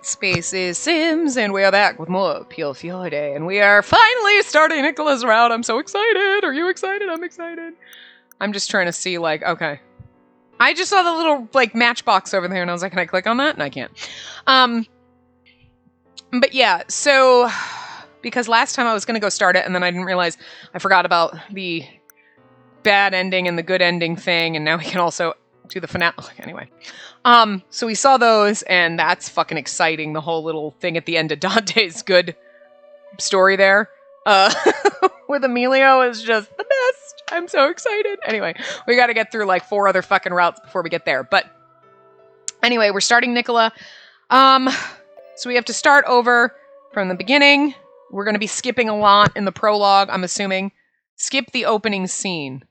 Spacey Sims, and we are back with more Piofiore, and we are finally starting Nicola's route. I'm so excited. Are you excited? I'm excited. I'm just trying to see, like, okay. I just saw the little, like, matchbox over there, and I was like, can I click on that? And I can't. But yeah, so, because last time I was going to go start it, and then I didn't realize I forgot about the bad ending and the good ending thing, and now we can also do the finale. Anyway. So we saw those, and that's fucking exciting, the whole little thing at the end of Dante's good story there. With Emilio is just the best. I'm so excited. Anyway, we gotta get through like 4 other fucking routes before we get there. But anyway, we're starting Nicola. So we have to start over from the beginning. We're gonna be skipping a lot in the prologue, I'm assuming. Skip the opening scene.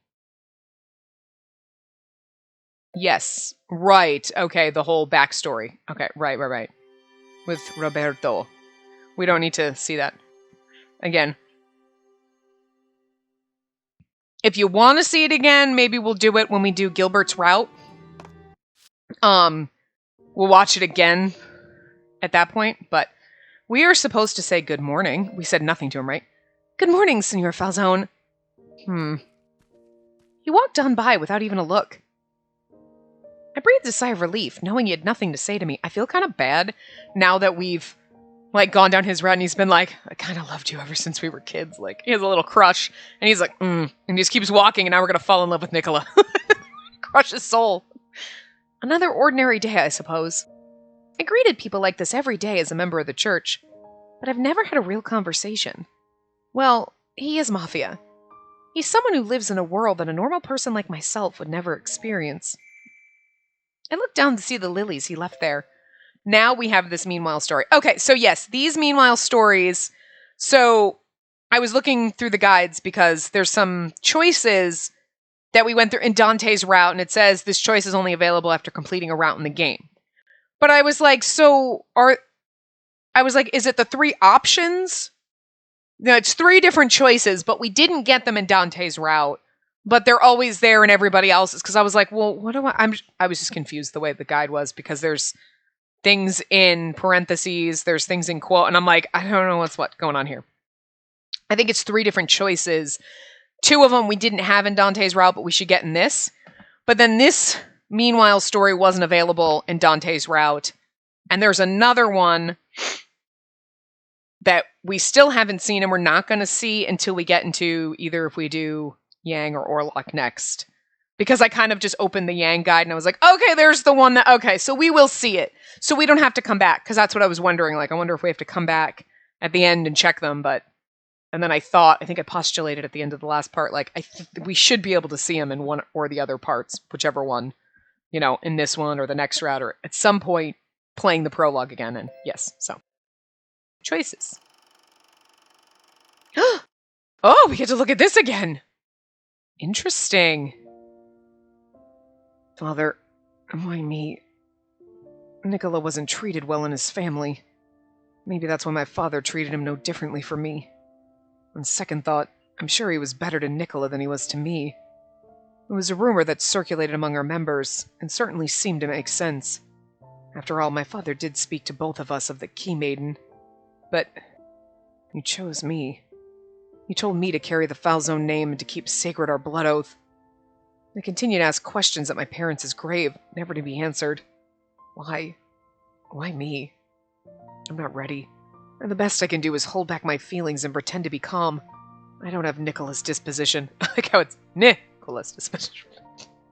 Yes, right. Okay, the whole backstory. Okay, right. With Roberto. We don't need to see that. Again. If you want to see it again, maybe we'll do it when we do Gilbert's route. We'll watch it again at that point, but we are supposed to say good morning. We said nothing to him, right? Good morning, Senor Falzone. He walked on by without even a look. I breathed a sigh of relief, knowing he had nothing to say to me. I feel kind of bad now that we've, like, gone down his route, and he's been like, I kind of loved you ever since we were kids. Like, he has a little crush, and he's like, and he just keeps walking, and now we're going to fall in love with Nicola. Crush his soul. Another ordinary day, I suppose. I greeted people like this every day as a member of the church, but I've never had a real conversation. Well, he is Mafia. He's someone who lives in a world that a normal person like myself would never experience. I looked down to see the lilies he left there. Now we have this meanwhile story. Okay, so yes, these meanwhile stories. So I was looking through the guides because there's some choices that we went through in Dante's route, and it says this choice is only available after completing a route in the game. But I was like, is it the 3 options? No, it's 3 different choices, but we didn't get them in Dante's route. But they're always there in everybody else's. Because I was like, well, what do I was just confused the way the guide was. Because there's things in parentheses. There's things in quote. And I'm like, I don't know what's going on here. I think it's 3 different choices. 2 of them we didn't have in Dante's route, but we should get in this. But then this, meanwhile, story wasn't available in Dante's route. And there's another one that we still haven't seen and we're not going to see until we get into either if we do Yang or Orlok next. Because I kind of just opened the Yang guide and I was like, okay, there's the one that, okay, so we will see it. So we don't have to come back, because that's what I was wondering. Like, I wonder if we have to come back at the end and check them, and then I think I postulated at the end of the last part, like, we should be able to see them in one or the other parts, whichever one, in this one or the next route, or at some point playing the prologue again, and yes, so. Choices. Oh, we get to look at this again! Interesting. Father, why me? Nicola wasn't treated well in his family. Maybe that's why my father treated him no differently for me. On second thought, I'm sure he was better to Nicola than he was to me. It was a rumor that circulated among our members, and certainly seemed to make sense. After all, my father did speak to both of us of the Key Maiden. But you chose me. You told me to carry the Falzone name and to keep sacred our blood oath. I continue to ask questions at my parents' grave, never to be answered. Why? Why me? I'm not ready. And the best I can do is hold back my feelings and pretend to be calm. I don't have Nicola's disposition. I like how it's Nicola's disposition.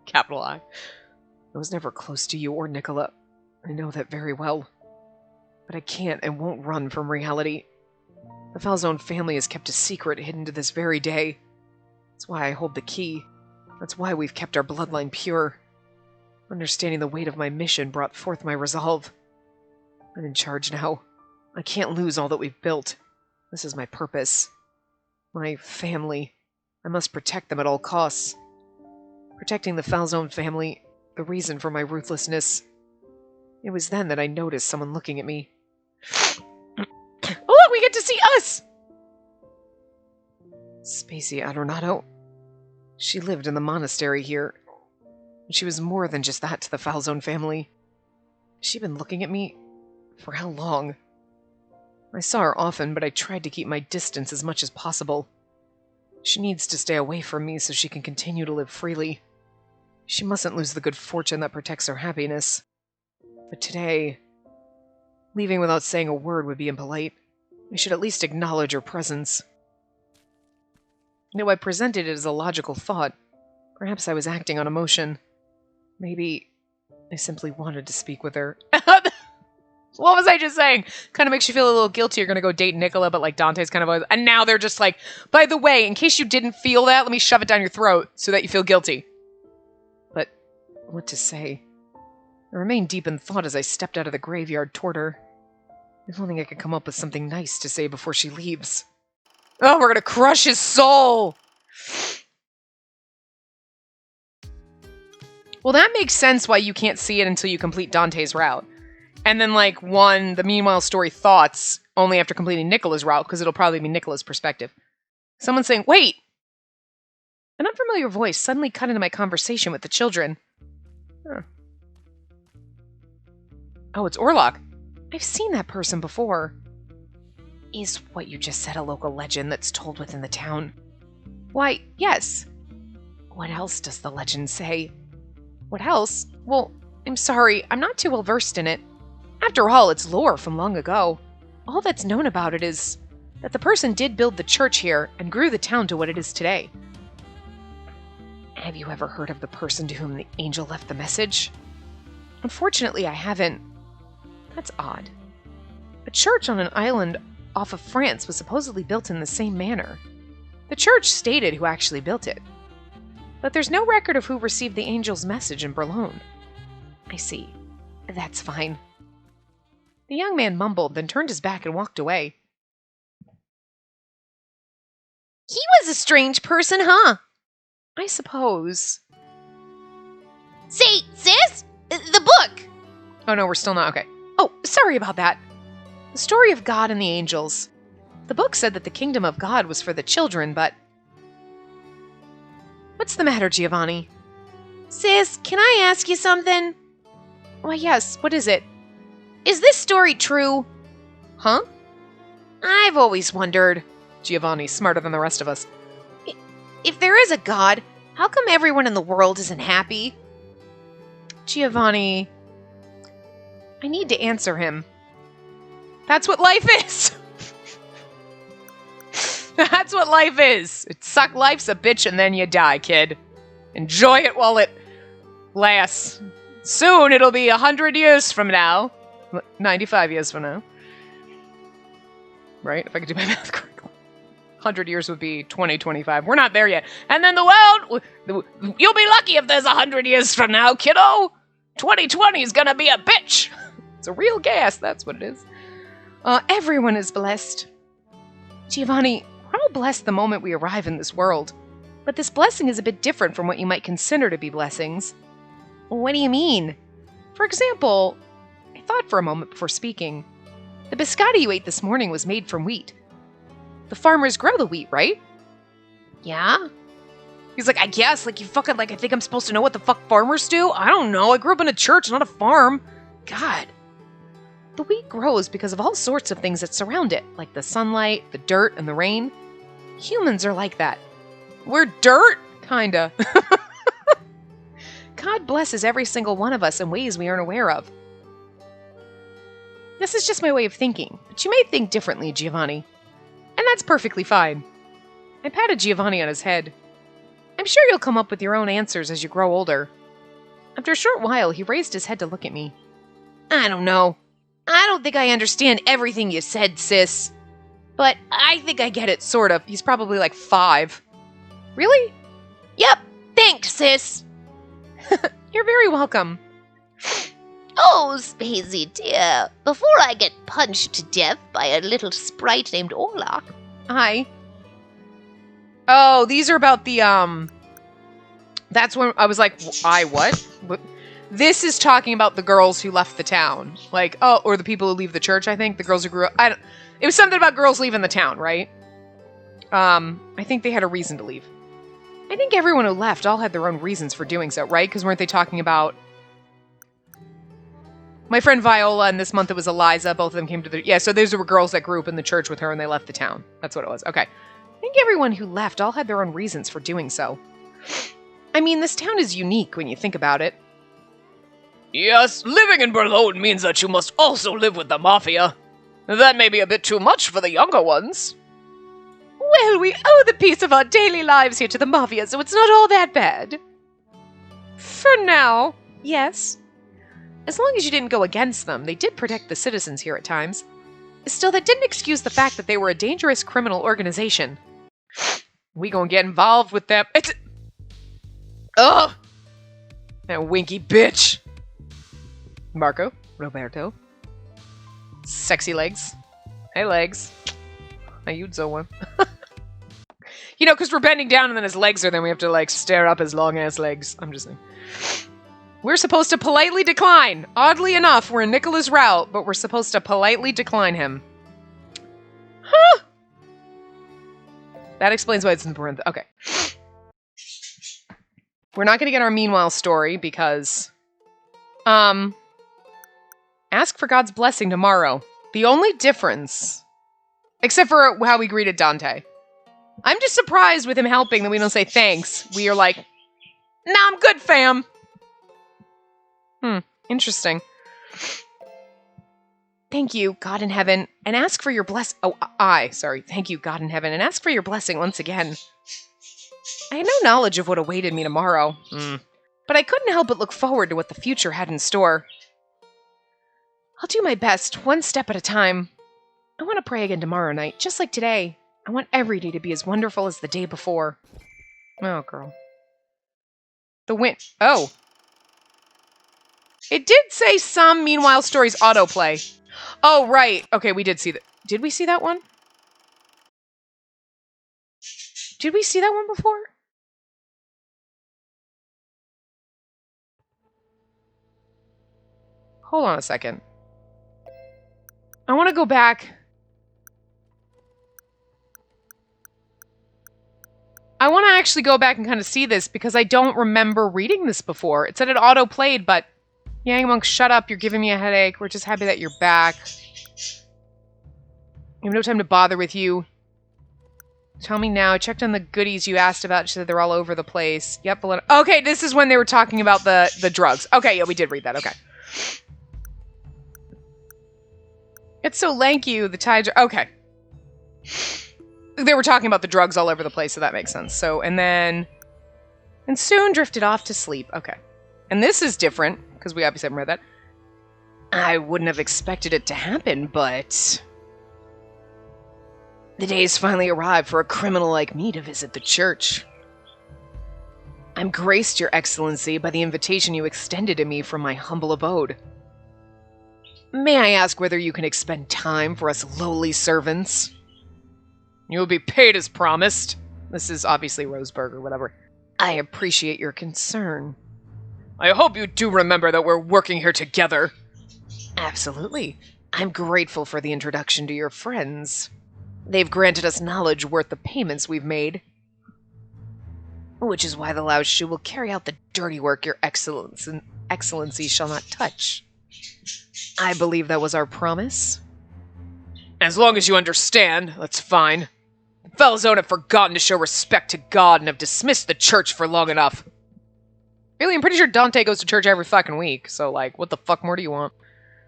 Capital I. I was never close to you or Nicola. I know that very well. But I can't and won't run from reality. The Falzone family has kept a secret hidden to this very day. That's why I hold the key. That's why we've kept our bloodline pure. Understanding the weight of my mission brought forth my resolve. I'm in charge now. I can't lose all that we've built. This is my purpose. My family. I must protect them at all costs. Protecting the Falzone family, the reason for my ruthlessness. It was then that I noticed someone looking at me. Oh, look, we get to see us! Spacey Adornato. She lived in the monastery here. She was more than just that to the Falzone family. Has she been looking at me? For how long? I saw her often, but I tried to keep my distance as much as possible. She needs to stay away from me so she can continue to live freely. She mustn't lose the good fortune that protects her happiness. But today, leaving without saying a word would be impolite. I should at least acknowledge her presence. Though I presented it as a logical thought, perhaps I was acting on emotion. Maybe I simply wanted to speak with her. What was I just saying? Kind of makes you feel a little guilty. You're going to go date Nicola, but like Dante's kind of always... And now they're just like, by the way, in case you didn't feel that, let me shove it down your throat so that you feel guilty. But what to say? I remained deep in thought as I stepped out of the graveyard toward her. If only I could come up with something nice to say before she leaves. Oh, we're going to crush his soul! Well, that makes sense why you can't see it until you complete Dante's route. And then, like, the Meanwhile story thoughts only after completing Nicola's route, because it'll probably be Nicola's perspective. Someone's saying, wait! An unfamiliar voice suddenly cut into my conversation with the children. Huh. Oh, it's Orlok. I've seen that person before. Is what you just said a local legend that's told within the town? Why, yes. What else does the legend say? What else? Well, I'm sorry, I'm not too well versed in it. After all, it's lore from long ago. All that's known about it is that the person did build the church here and grew the town to what it is today. Have you ever heard of the person to whom the angel left the message? Unfortunately, I haven't. That's odd. A church on an island off of France was supposedly built in the same manner. The church stated who actually built it, but there's no record of who received the angel's message in Boulogne. I see. That's fine. The young man mumbled, then turned his back and walked away. He was a strange person, huh? I suppose. Say, sis! The book! Oh no, we're still not. Okay. Oh, sorry about that. The story of God and the angels. The book said that the kingdom of God was for the children, but... What's the matter, Giovanni? Sis, can I ask you something? Why, yes. What is it? Is this story true? Huh? I've always wondered. Giovanni's smarter than the rest of us. If there is a God, how come everyone in the world isn't happy? Giovanni... I need to answer him. That's what life is! That's what life is! Life's a bitch and then you die, kid. Enjoy it while it lasts. Soon it'll be 100 years from now. 95 years from now. Right? If I could do my math correctly. 100 years would be 2025. We're not there yet. And then the world... You'll be lucky if there's 100 years from now, kiddo! 2020 is gonna be a bitch! It's a real gas, that's what it is. Everyone is blessed. Giovanni, we're all blessed the moment we arrive in this world. But this blessing is a bit different from what you might consider to be blessings. What do you mean? For example, I thought for a moment before speaking. The biscotti you ate this morning was made from wheat. The farmers grow the wheat, right? Yeah? He's like, I guess, like you fucking, like I think I'm supposed to know what the fuck farmers do? I don't know, I grew up in a church, not a farm. God. The wheat grows because of all sorts of things that surround it, like the sunlight, the dirt, and the rain. Humans are like that. We're dirt? Kinda. God blesses every single one of us in ways we aren't aware of. This is just my way of thinking, but you may think differently, Giovanni. And that's perfectly fine. I patted Giovanni on his head. I'm sure you'll come up with your own answers as you grow older. After a short while, he raised his head to look at me. I don't know. I don't think I understand everything you said, sis. But I think I get it, sort of. He's probably like 5. Really? Yep. Thanks, sis. You're very welcome. Oh, Spacey dear, before I get punched to death by a little sprite named Orlok. Hi. Oh, these are about the, That's when I was like, what? This is talking about the girls who left the town. Like, oh, or the people who leave the church, I think. The girls who grew up. It was something about girls leaving the town, right? I think they had a reason to leave. I think everyone who left all had their own reasons for doing so, right? Because weren't they talking about... My friend Viola, and this month it was Eliza. Both of them came to the... Yeah, so those were girls that grew up in the church with her and they left the town. That's what it was. Okay. I think everyone who left all had their own reasons for doing so. I mean, this town is unique when you think about it. Yes, living in Berlin means that you must also live with the Mafia. That may be a bit too much for the younger ones. Well, we owe the piece of our daily lives here to the Mafia, so it's not all that bad. For now, yes. As long as you didn't go against them, they did protect the citizens here at times. Still, that didn't excuse the fact that they were a dangerous criminal organization. We gonna get involved with them. Ugh! That winky bitch. Marco, Roberto. Sexy legs. Hey, legs. Ayudzo one. You know, because we're bending down and then his legs are, then we have to, like, stare up his long-ass legs. I'm just saying. We're supposed to politely decline. Oddly enough, we're in Nicola's route, but we're supposed to politely decline him. Huh! That explains why it's important. Okay. We're not going to get our meanwhile story because... Ask for God's blessing tomorrow. The only difference... Except for how we greeted Dante. I'm just surprised with him helping that we don't say thanks. We are like, nah, I'm good, fam. Interesting. Thank you, God in heaven, and ask for your bless. Oh, thank you, God in heaven, and ask for your blessing once again. I had no knowledge of what awaited me tomorrow, but I couldn't help but look forward to what the future had in store. I'll do my best, one step at a time. I want to pray again tomorrow night, just like today. I want every day to be as wonderful as the day before. Oh, girl. The wind. Oh. It did say some meanwhile stories autoplay. Oh, right. Okay, we did see that. Did we see that one? Did we see that one before? Hold on a second. I want to go back. I want to actually go back and kind of see this because I don't remember reading this before. It said it auto-played, but... Yang Monk, shut up. You're giving me a headache. We're just happy that you're back. I have no time to bother with you. Tell me now. I checked on the goodies you asked about. She said they're all over the place. Yep. Okay, this is when they were talking about the drugs. Okay, yeah, we did read that. Okay. It's so lanky, the tides are... Okay. They were talking about the drugs all over the place, so that makes sense. So, and then... And soon drifted off to sleep. Okay. And this is different, because we obviously haven't read that. I wouldn't have expected it to happen, but... The day's finally arrived for a criminal like me to visit the church. I'm graced, Your Excellency, by the invitation you extended to me from my humble abode. May I ask whether you can expend time for us lowly servants? You'll be paid as promised. This is obviously Roseburg or whatever. I appreciate your concern. I hope you do remember that we're working here together. Absolutely. I'm grateful for the introduction to your friends. They've granted us knowledge worth the payments we've made. Which is why the Lao Shu will carry out the dirty work Your Excellency shall not touch. I believe that was our promise. As long as you understand, that's fine. The Falzone have forgotten to show respect to God and have dismissed the church for long enough. Really, I'm pretty sure Dante goes to church every fucking week, so, like, what the fuck more do you want?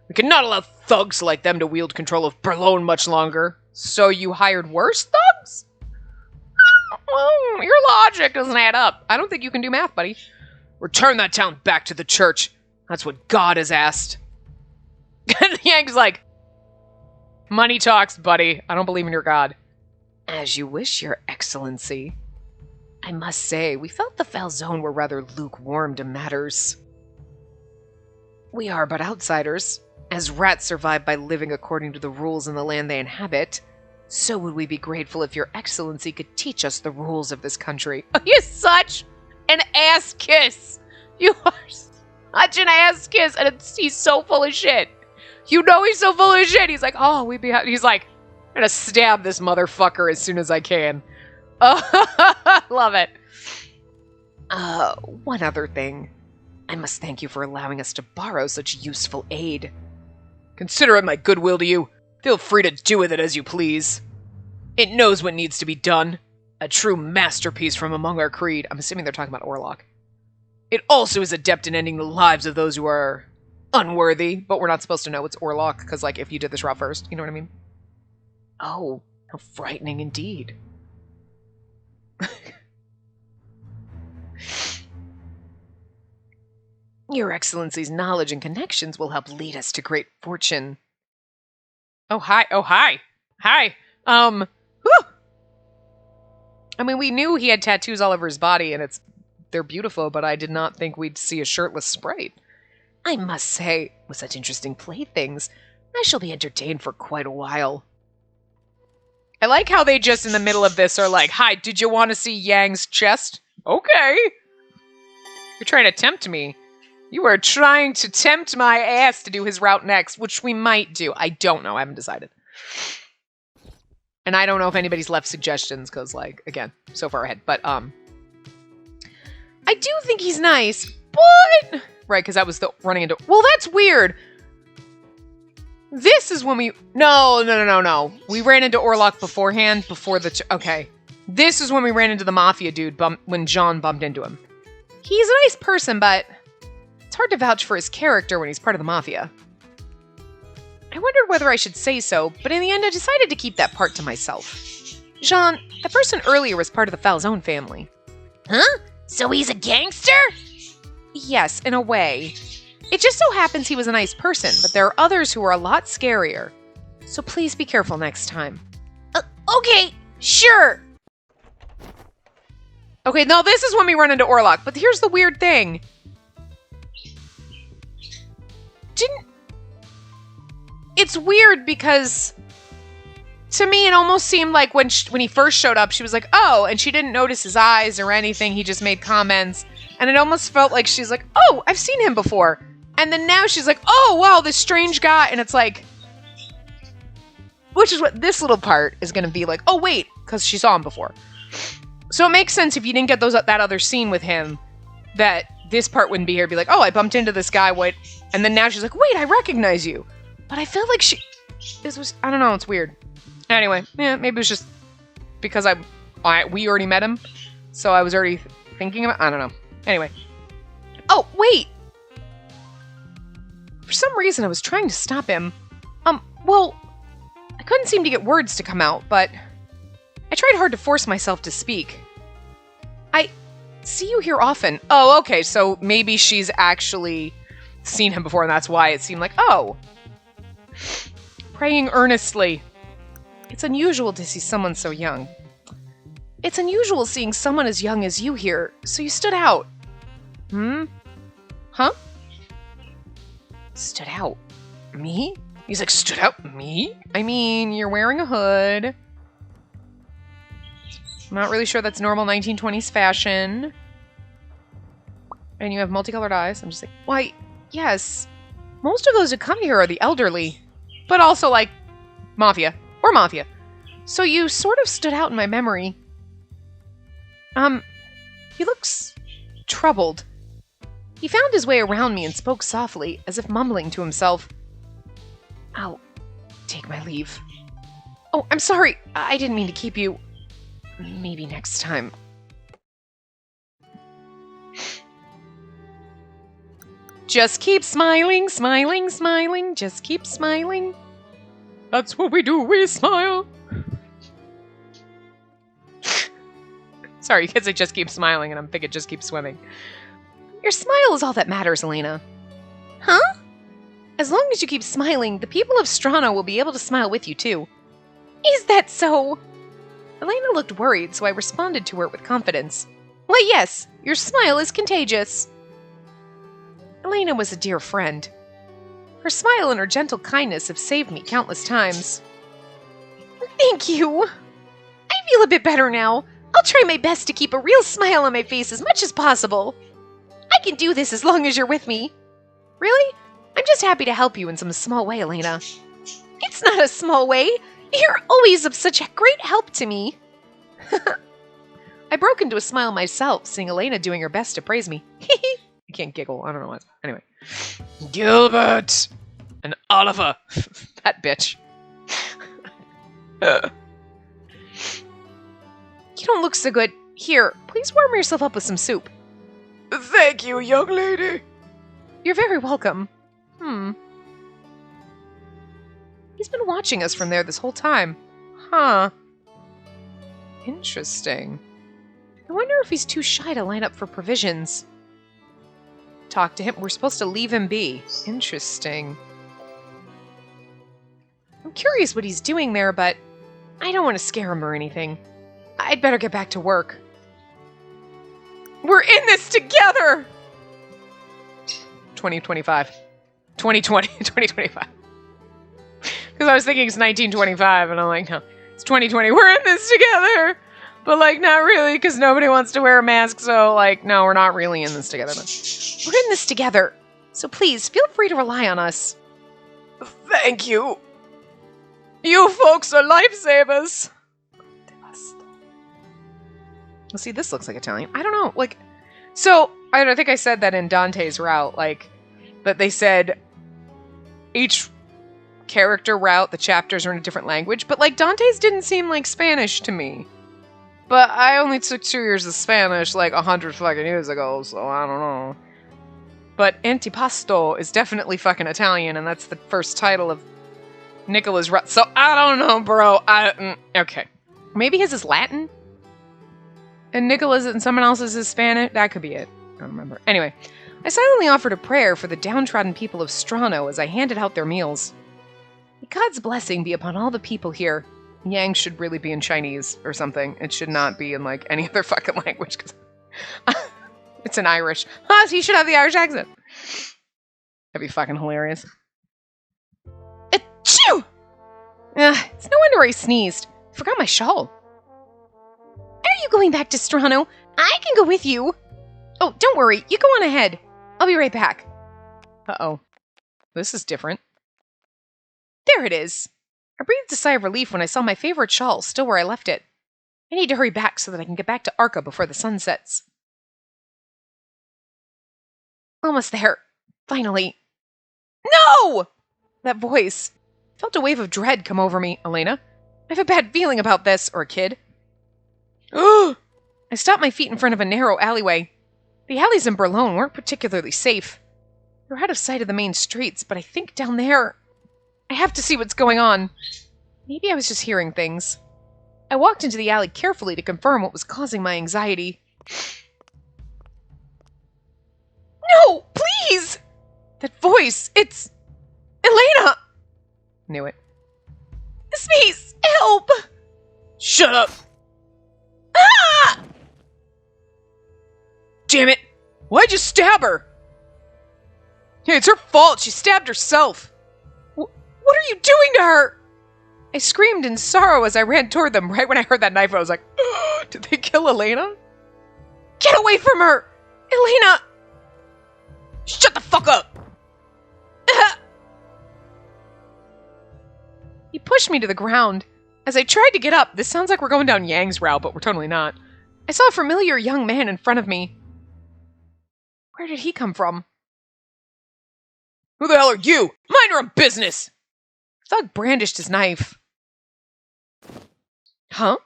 We cannot allow thugs like them to wield control of Berlin much longer. So you hired worse thugs? Well, your logic doesn't add up. I don't think you can do math, buddy. Return that town back to the church. That's what God has asked. Yang's like, money talks, buddy. I don't believe in your God. As you wish, Your Excellency. I must say, we felt the Falzone were rather lukewarm to matters. We are but outsiders. As rats survive by living according to the rules in the land they inhabit, so would we be grateful if Your Excellency could teach us the rules of this country. Oh, you're such an ass kiss. You are such an ass kiss, and he's so full of shit. You know he's so full of shit. He's like, oh, he's like, I'm gonna stab this motherfucker as soon as I can. Oh, love it. One other thing. I must thank you for allowing us to borrow such useful aid. Consider it my goodwill to you. Feel free to do with it as you please. It knows what needs to be done. A true masterpiece from among our creed. I'm assuming they're talking about Orlok. It also is adept in ending the lives of those who are unworthy. But we're not supposed to know it's Orlok, because, like, if you did this route first, you know what I mean? Oh, how frightening indeed. Your Excellency's knowledge and connections will help lead us to great fortune. Oh, hi. Oh, hi. Hi. Whew. I mean, we knew he had tattoos all over his body, and they're beautiful, but I did not think we'd see a shirtless sprite. I must say, with such interesting playthings, I shall be entertained for quite a while. I like how they just in the middle of this are like, hi, did you want to see Yang's chest? Okay. You're trying to tempt me. You are trying to tempt my ass to do his route next, which we might do. I don't know. I haven't decided. And I don't know if anybody's left suggestions, because, like, again, so far ahead. But, I do think he's nice, but... Right, because that was the running into... Well, that's weird. This is when we... No. We ran into Orlok beforehand, before the... Okay. This is when we ran into the Mafia dude, when John bumped into him. He's a nice person, but... It's hard to vouch for his character when he's part of the Mafia. I wondered whether I should say so, but in the end I decided to keep that part to myself. Jean, the person earlier was part of the Falzone family. Huh? So he's a gangster? Yes, in a way. It just so happens he was a nice person, but there are others who are a lot scarier. So please be careful next time. Okay, sure. Okay, no, this is when we run into Orlok, but here's the weird thing. It's weird because to me it almost seemed like when he first showed up, she was like, oh, and she didn't notice his eyes or anything. He just made comments. And it almost felt like she's like, oh, I've seen him before. And then now she's like, oh, wow, this strange guy. And it's like, which is what this little part is going to be like, oh, wait, because she saw him before. So it makes sense if you didn't get that other scene with him, that this part wouldn't be here. Be like, oh, I bumped into this guy. What? And then now she's like, wait, I recognize you. But I felt like I don't know, it's weird. Anyway, yeah, maybe it was just because we already met him. So I was already thinking about, I don't know. Anyway. Oh, wait! For some reason I was trying to stop him. Well, I couldn't seem to get words to come out, but I tried hard to force myself to speak. I see you here often. Oh, okay, so maybe she's actually seen him before and that's why it seemed like, oh. Praying earnestly. It's unusual to see someone so young. It's unusual seeing someone as young as you here, so you stood out. Huh? Stood out. Me? He's like, stood out? Me? I mean, you're wearing a hood. I'm not really sure that's normal 1920s fashion. And you have multicolored eyes. I'm just like, why, yes. Most of those who come here are the elderly. But also, like, Mafia. Or Mafia. So you sort of stood out in my memory. He looks troubled. He found his way around me and spoke softly, as if mumbling to himself. I'll take my leave. Oh, I'm sorry. I didn't mean to keep you. Maybe next time. Just keep smiling, smiling, smiling. Just keep smiling. That's what we do, we smile. Sorry, you kids, I just keep smiling, and I'm thinking just keep swimming. Your smile is all that matters, Elena. Huh? As long as you keep smiling, the people of Strano will be able to smile with you, too. Is that so? Elena looked worried, so I responded to her with confidence. Why, yes, your smile is contagious. Elena was a dear friend. Her smile and her gentle kindness have saved me countless times. Thank you. I feel a bit better now. I'll try my best to keep a real smile on my face as much as possible. I can do this as long as you're with me. Really? I'm just happy to help you in some small way, Elena. It's not a small way. You're always of such a great help to me. I broke into a smile myself, seeing Elena doing her best to praise me. I can't giggle. I don't know what. Anyway. Gilbert and Oliver. That bitch. You don't look so good. Here, please warm yourself up with some soup. Thank you, young lady. You're very welcome. He's been watching us from there this whole time. Huh. Interesting. I wonder if he's too shy to line up for provisions. Talk to him. We're supposed to leave him be. Interesting. I'm curious what he's doing there, but I don't want to scare him or anything. I'd better get back to work. We're in this together! 2025. 2020. 2025. Because I was thinking it's 1925, and I'm like, no, it's 2020. We're in this together! But, like, not really, because nobody wants to wear a mask, so, like, no, we're not really in this together. But we're in this together, so please, feel free to rely on us. Thank you. You folks are lifesavers. Well, see, this looks like Italian. I don't know, like, so, I think I said that in Dante's route, like, that they said each character route, the chapters are in a different language, but, like, Dante's didn't seem like Spanish to me. But I only took 2 years of Spanish, like, 100 fucking years ago, so I don't know. But Antipasto is definitely fucking Italian, and that's the first title of Nicola's route, so I don't know, bro. Okay. Maybe his is Latin? And Nicola's and someone else's is Spanish? That could be it. I don't remember. Anyway, I silently offered a prayer for the downtrodden people of Strano as I handed out their meals. May God's blessing be upon all the people here. Yang should really be in Chinese or something. It should not be in, like, any other fucking language. Cause it's in Irish. So you should have the Irish accent. That'd be fucking hilarious. Achoo! It's no wonder I sneezed. I forgot my shawl. Are you going back to Strano? I can go with you. Oh, don't worry. You go on ahead. I'll be right back. Uh-oh. This is different. There it is. I breathed a sigh of relief when I saw my favorite shawl still where I left it. I need to hurry back so that I can get back to Arca before the sun sets. Almost there. Finally. No! That voice. I felt a wave of dread come over me, Elena. I have a bad feeling about this, or kid. I stopped my feet in front of a narrow alleyway. The alleys in Berlin weren't particularly safe. They're out of sight of the main streets, but I think down there... I have to see what's going on. Maybe I was just hearing things. I walked into the alley carefully to confirm what was causing my anxiety. No, please! That voice, it's... Elena! Knew it. Space, help! Shut up! Ah! Damn it! Why'd you stab her? Hey, it's her fault. She stabbed herself. What are you doing to her? I screamed in sorrow as I ran toward them. Right when I heard that knife, I was like, oh, did they kill Elena? Get away from her! Elena! Shut the fuck up! He pushed me to the ground. As I tried to get up, this sounds like we're going down Yang's route, but we're totally not. I saw a familiar young man in front of me. Where did he come from? Who the hell are you? Mind your own business! Thug brandished his knife. Huh?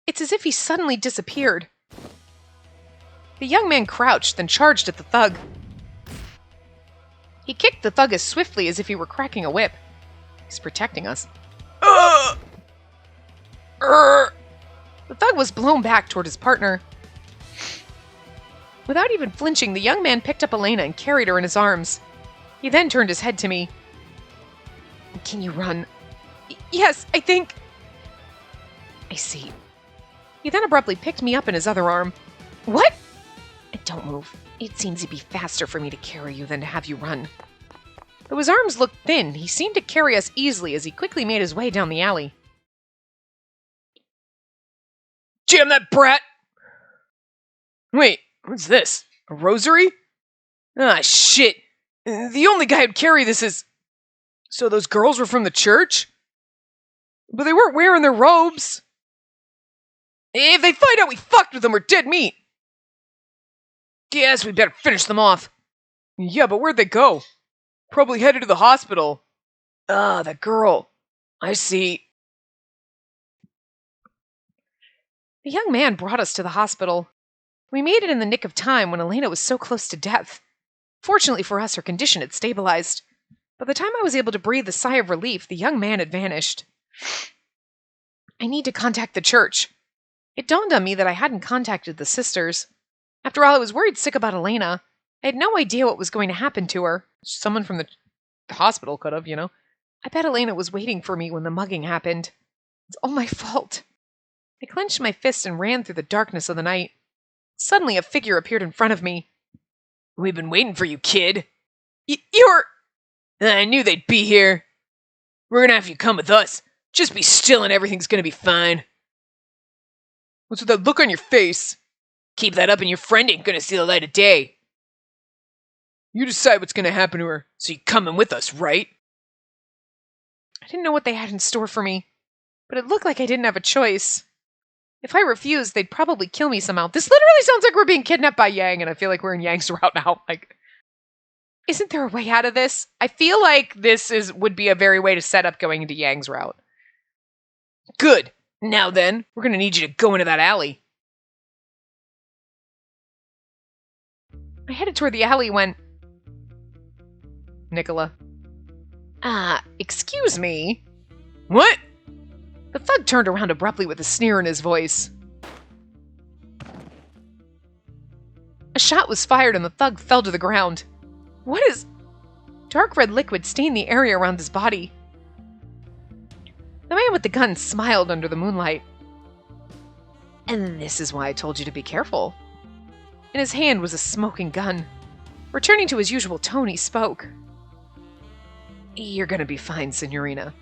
It's as if he suddenly disappeared. The young man crouched, then charged at the thug. He kicked the thug as swiftly as if he were cracking a whip. He's protecting us. The thug was blown back toward his partner. Without even flinching, the young man picked up Elena and carried her in his arms. He then turned his head to me. Can you run? Yes, I think... I see. He then abruptly picked me up in his other arm. What? Don't move. It seems to be faster for me to carry you than to have you run. Though his arms looked thin, he seemed to carry us easily as he quickly made his way down the alley. Jam that brat! Wait, what's this? A rosary? Ah, shit. The only guy who'd carry this is... So those girls were from the church? But they weren't wearing their robes. If they find out we fucked with them, we're dead meat. Guess we better finish them off. Yeah, but where'd they go? Probably headed to the hospital. Ah, that girl. I see. The young man brought us to the hospital. We made it in the nick of time when Elena was so close to death. Fortunately for us, her condition had stabilized. By the time I was able to breathe a sigh of relief, the young man had vanished. I need to contact the church. It dawned on me that I hadn't contacted the sisters. After all, I was worried sick about Elena. I had no idea what was going to happen to her. Someone from the hospital could have, I bet Elena was waiting for me when the mugging happened. It's all my fault. I clenched my fist and ran through the darkness of the night. Suddenly, a figure appeared in front of me. We've been waiting for you, kid. You're... I knew they'd be here. We're gonna have you come with us. Just be still and everything's gonna be fine. What's with that look on your face? Keep that up and your friend ain't gonna see the light of day. You decide what's gonna happen to her, so you coming with us, right? I didn't know what they had in store for me, but it looked like I didn't have a choice. If I refused, they'd probably kill me somehow. This literally sounds like we're being kidnapped by Yang, and I feel like we're in Yang's route now. Isn't there a way out of this? I feel like this would be a very way to set up going into Yang's route. Good. Now then, we're gonna need you to go into that alley. I headed toward the alley when... Nicola. Excuse me? What? The thug turned around abruptly with a sneer in his voice. A shot was fired and the thug fell to the ground. What is... Dark red liquid stained the area around his body. The man with the gun smiled under the moonlight. And this is why I told you to be careful. In his hand was a smoking gun. Returning to his usual tone, he spoke. You're gonna be fine, Signorina.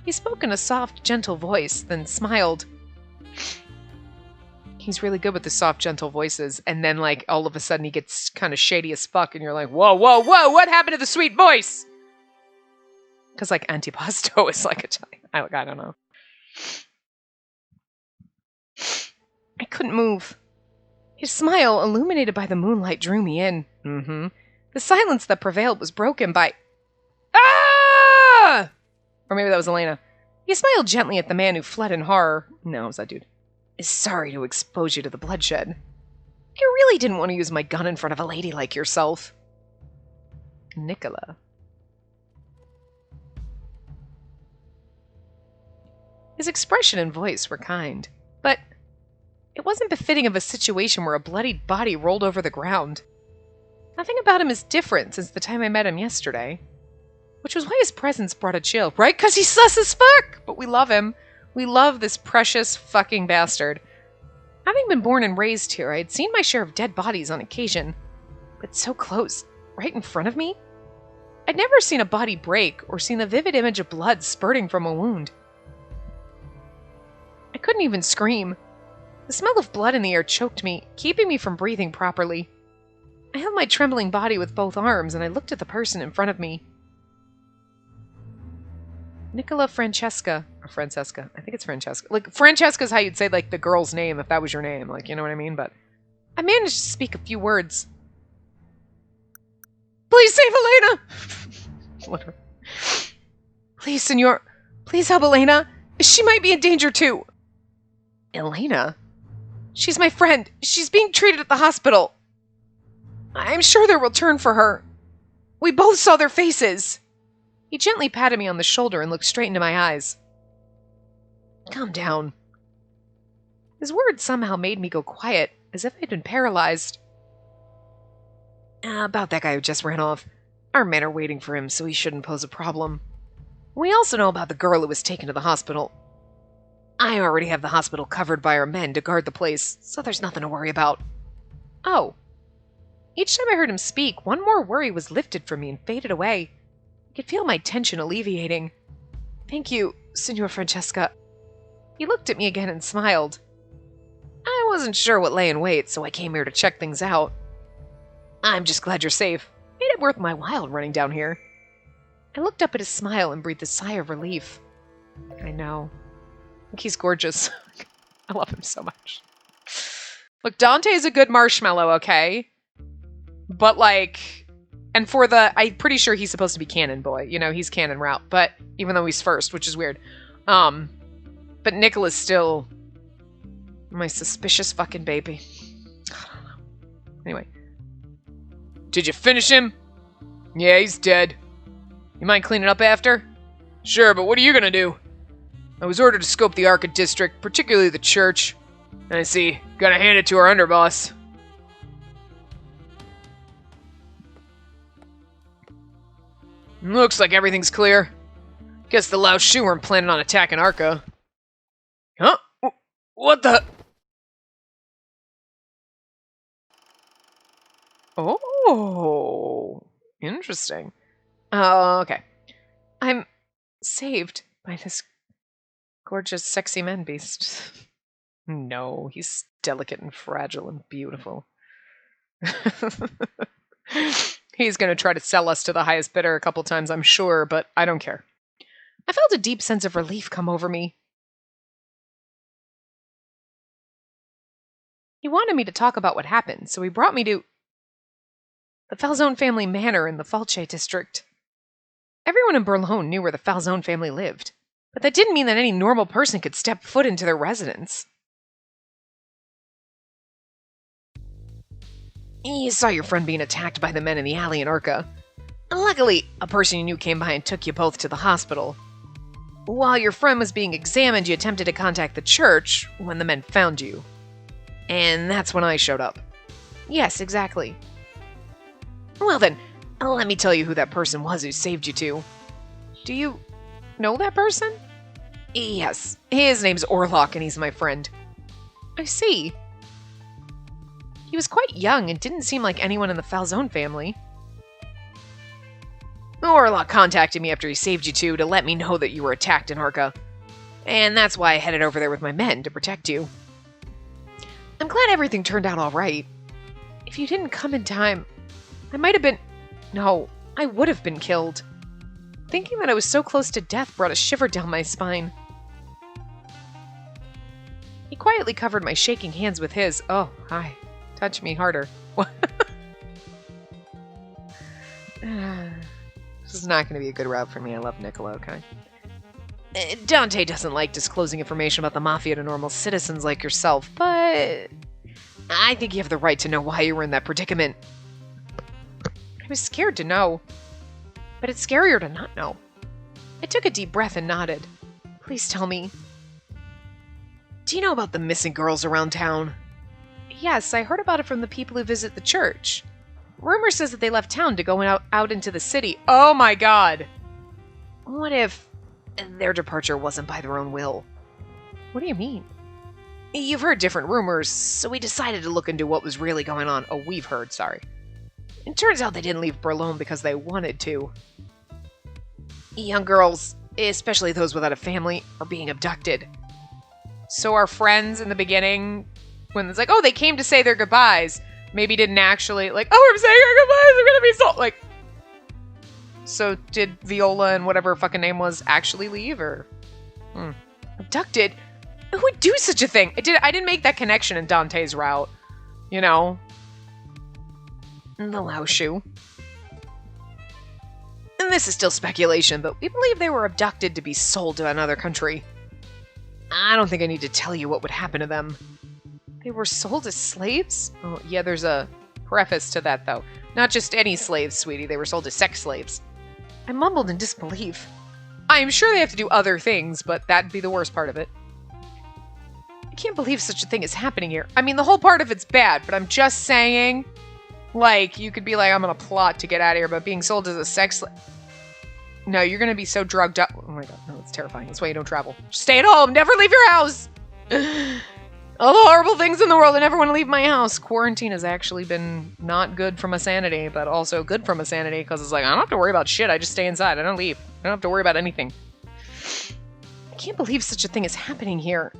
He spoke in a soft, gentle voice, then smiled. He's really good with the soft, gentle voices, and then, all of a sudden he gets kind of shady as fuck, and you're like, whoa, whoa, whoa, what happened to the sweet voice? Because, antipasto is Italian. I don't know. I couldn't move. His smile, illuminated by the moonlight, drew me in. The silence that prevailed was broken by... Ah! Or maybe that was Elena. He smiled gently at the man who fled in horror. No, it was that dude. Is sorry to expose you to the bloodshed. I really didn't want to use my gun in front of a lady like yourself. Nicola. His expression and voice were kind, but it wasn't befitting of a situation where a bloodied body rolled over the ground. Nothing about him is different since the time I met him yesterday. Which was why his presence brought a chill, right? Because he's sus as fuck! But we love him. We love this precious fucking bastard. Having been born and raised here, I had seen my share of dead bodies on occasion. But so close, right in front of me? I'd never seen a body break or seen the vivid image of blood spurting from a wound. I couldn't even scream. The smell of blood in the air choked me, keeping me from breathing properly. I held my trembling body with both arms and I looked at the person in front of me. Nicola Francesca. Or Francesca. I think it's Francesca. Francesca's how you'd say, the girl's name if that was your name. You know what I mean? But I managed to speak a few words. Please save Elena! Please, senor. Please help Elena. She might be in danger, too. Elena? She's my friend. She's being treated at the hospital. I'm sure there will turn for her. We both saw their faces. He gently patted me on the shoulder and looked straight into my eyes. Calm down. His words somehow made me go quiet, as if I'd been paralyzed. About that guy who just ran off. Our men are waiting for him, so he shouldn't pose a problem. We also know about the girl who was taken to the hospital. I already have the hospital covered by our men to guard the place, so there's nothing to worry about. Oh. Each time I heard him speak, one more worry was lifted from me and faded away. I could feel my tension alleviating. Thank you, Signor Francesca. He looked at me again and smiled. I wasn't sure what lay in wait, so I came here to check things out. I'm just glad you're safe. Made it worth my while running down here. I looked up at his smile and breathed a sigh of relief. I know. I think he's gorgeous. I love him so much. Look, Dante's a good marshmallow, okay? But, like, and for the, I'm pretty sure he's supposed to be Cannon Boy. You know, he's Cannon Route, but even though he's first, which is weird. But Nicola's still my suspicious fucking baby. I don't know. Anyway. Did you finish him? Yeah, he's dead. You mind cleaning up after? Sure, but what are you gonna do? I was ordered to scope the Arca district, particularly the church. I see. Gotta hand it to our underboss. Looks like everything's clear. Guess the Lao Shu weren't planning on attacking Arca. Huh? What the? Oh, interesting. Okay. I'm saved by this gorgeous, sexy man beast. No, he's delicate and fragile and beautiful. He's going to try to sell us to the highest bidder a couple times, I'm sure, but I don't care. I felt a deep sense of relief come over me. He wanted me to talk about what happened, so he brought me to the Falzone family manor in the Falce district. Everyone in Berlin knew where the Falzone family lived, but that didn't mean that any normal person could step foot into their residence. You saw your friend being attacked by the men in the alley in Arca. Luckily, a person you knew came by and took you both to the hospital. While your friend was being examined, you attempted to contact the church when the men found you. And that's when I showed up. Yes, exactly. Well then, let me tell you who that person was who saved you two. Do you know that person? Yes, his name's Orlok and he's my friend. I see. He was quite young and didn't seem like anyone in the Falzone family. Orlok contacted me after he saved you two to let me know that you were attacked in Arca. And that's why I headed over there with my men to protect you. I'm glad everything turned out all right. If you didn't come in time, I might have been... No, I would have been killed. Thinking that I was so close to death brought a shiver down my spine. He quietly covered my shaking hands with his. Oh, hi. Touch me harder. This is not going to be a good route for me. I love Nicola, okay? Dante doesn't like disclosing information about the Mafia to normal citizens like yourself, but I think you have the right to know why you were in that predicament. I was scared to know, but it's scarier to not know. I took a deep breath and nodded. Please tell me. Do you know about the missing girls around town? Yes, I heard about it from the people who visit the church. Rumor says that they left town to go out into the city. Oh my god! What if their departure wasn't by their own will? What do you mean? You've heard different rumors, so we decided to look into what was really going on. Oh, we've heard, sorry. It turns out they didn't leave Berlin because they wanted to. Young girls, especially those without a family, are being abducted. So our friends in the beginning, when it's like, oh, they came to say their goodbyes, maybe didn't actually, like, oh, we're saying our goodbyes, we're gonna be so, like... So did Viola and whatever her fucking name was actually leave, or... Abducted? Who would do such a thing? I didn't make that connection in Dante's route. You know? The Lao Shu. And this is still speculation, but we believe they were abducted to be sold to another country. I don't think I need to tell you what would happen to them. They were sold as slaves? Oh, yeah, there's a preface to that, though. Not just any slaves, sweetie. They were sold as sex slaves. I mumbled in disbelief. I am sure they have to do other things, but that'd be the worst part of it. I can't believe such a thing is happening here. I mean, the whole part of it's bad, but I'm just saying, like, you could be like, I'm gonna plot to get out of here, but being sold as a sex slave... No, you're gonna be so drugged up. Oh my god, no, it's terrifying. That's why you don't travel. Just stay at home. Never leave your house. All the horrible things in the world. I never want to leave my house. Quarantine has actually been not good for my sanity, but also good for my sanity because it's like, I don't have to worry about shit. I just stay inside. I don't leave. I don't have to worry about anything. I can't believe such a thing is happening here.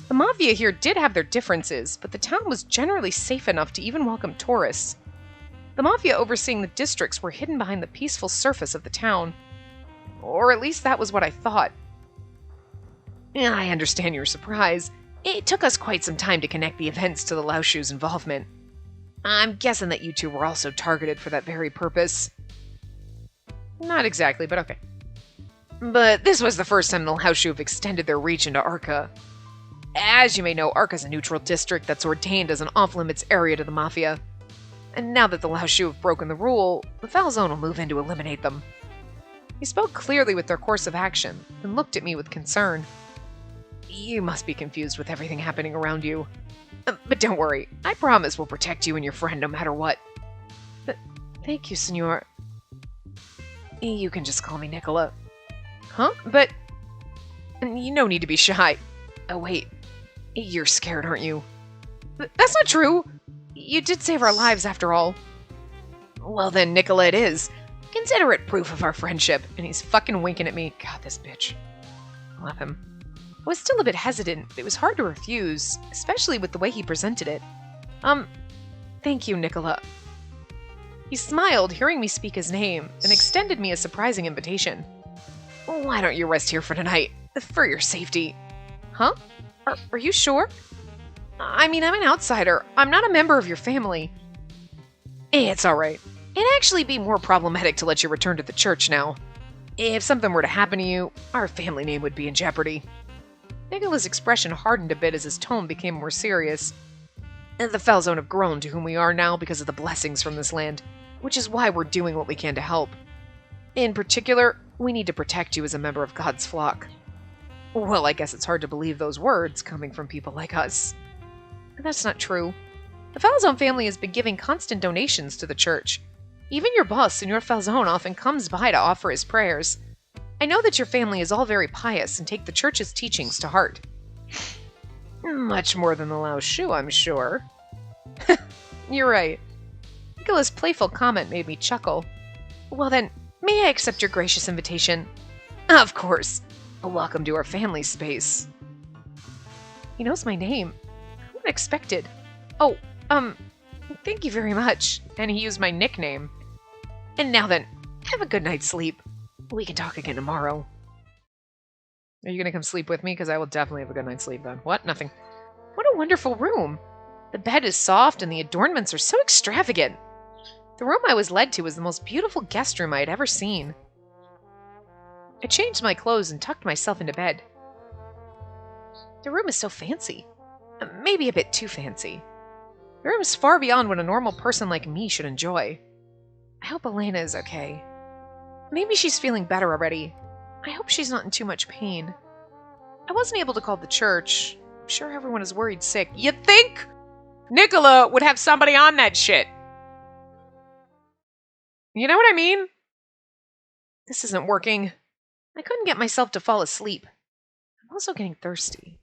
The Mafia here did have their differences, but the town was generally safe enough to even welcome tourists. The Mafia overseeing the districts were hidden behind the peaceful surface of the town. Or at least that was what I thought. I understand your surprise. It took us quite some time to connect the events to the Lao Shu's involvement. I'm guessing that you two were also targeted for that very purpose. Not exactly, but okay. But this was the first time the Laoshu have extended their reach into Arca. As you may know, Arca is a neutral district that's ordained as an off-limits area to the Mafia. And now that the Laoshu have broken the rule, the Foul Zone will move in to eliminate them. He spoke clearly with their course of action, and looked at me with concern. You must be confused with everything happening around you. But don't worry, I promise we'll protect you and your friend no matter what. Thank you, Senor. You can just call me Nicola. Huh? But... You no need to be shy. Oh wait, you're scared, aren't you? That's not true! You did save our lives after all. Well then, Nicola it is. Consider it proof of our friendship. And he's fucking winking at me. God, this bitch. Love him. I was still a bit hesitant, but it was hard to refuse, especially with the way he presented it. Thank you, Nicola. He smiled, hearing me speak his name, and extended me a surprising invitation. Why don't you rest here for tonight? For your safety. Huh? Are you sure? I mean, I'm an outsider. I'm not a member of your family. It's alright. It'd actually be more problematic to let you return to the church now. If something were to happen to you, our family name would be in jeopardy. Nicola's expression hardened a bit as his tone became more serious. The Foul Zone have grown to whom we are now because of the blessings from this land, which is why we're doing what we can to help. In particular, we need to protect you as a member of God's flock. Well, I guess it's hard to believe those words coming from people like us. That's not true. The Foul Zone family has been giving constant donations to the church. Even your boss, Senor Falzone, often comes by to offer his prayers. I know that your family is all very pious and take the church's teachings to heart. Much more than the Laoshu, I'm sure. You're right. Nicola's playful comment made me chuckle. Well then, may I accept your gracious invitation? Of course. Welcome to our family space. He knows my name. Unexpected. Oh, thank you very much. And he used my nickname. And now then, have a good night's sleep. We can talk again tomorrow. Are you gonna come sleep with me? Because I will definitely have a good night's sleep then. What? Nothing. What a wonderful room. The bed is soft and the adornments are so extravagant. The room I was led to was the most beautiful guest room I had ever seen. I changed my clothes and tucked myself into bed. The room is so fancy. Maybe a bit too fancy. The room is far beyond what a normal person like me should enjoy. I hope Elena is okay. Maybe she's feeling better already. I hope she's not in too much pain. I wasn't able to call the church. I'm sure everyone is worried sick. You'd think Nicola would have somebody on that shit. You know what I mean? This isn't working. I couldn't get myself to fall asleep. I'm also getting thirsty.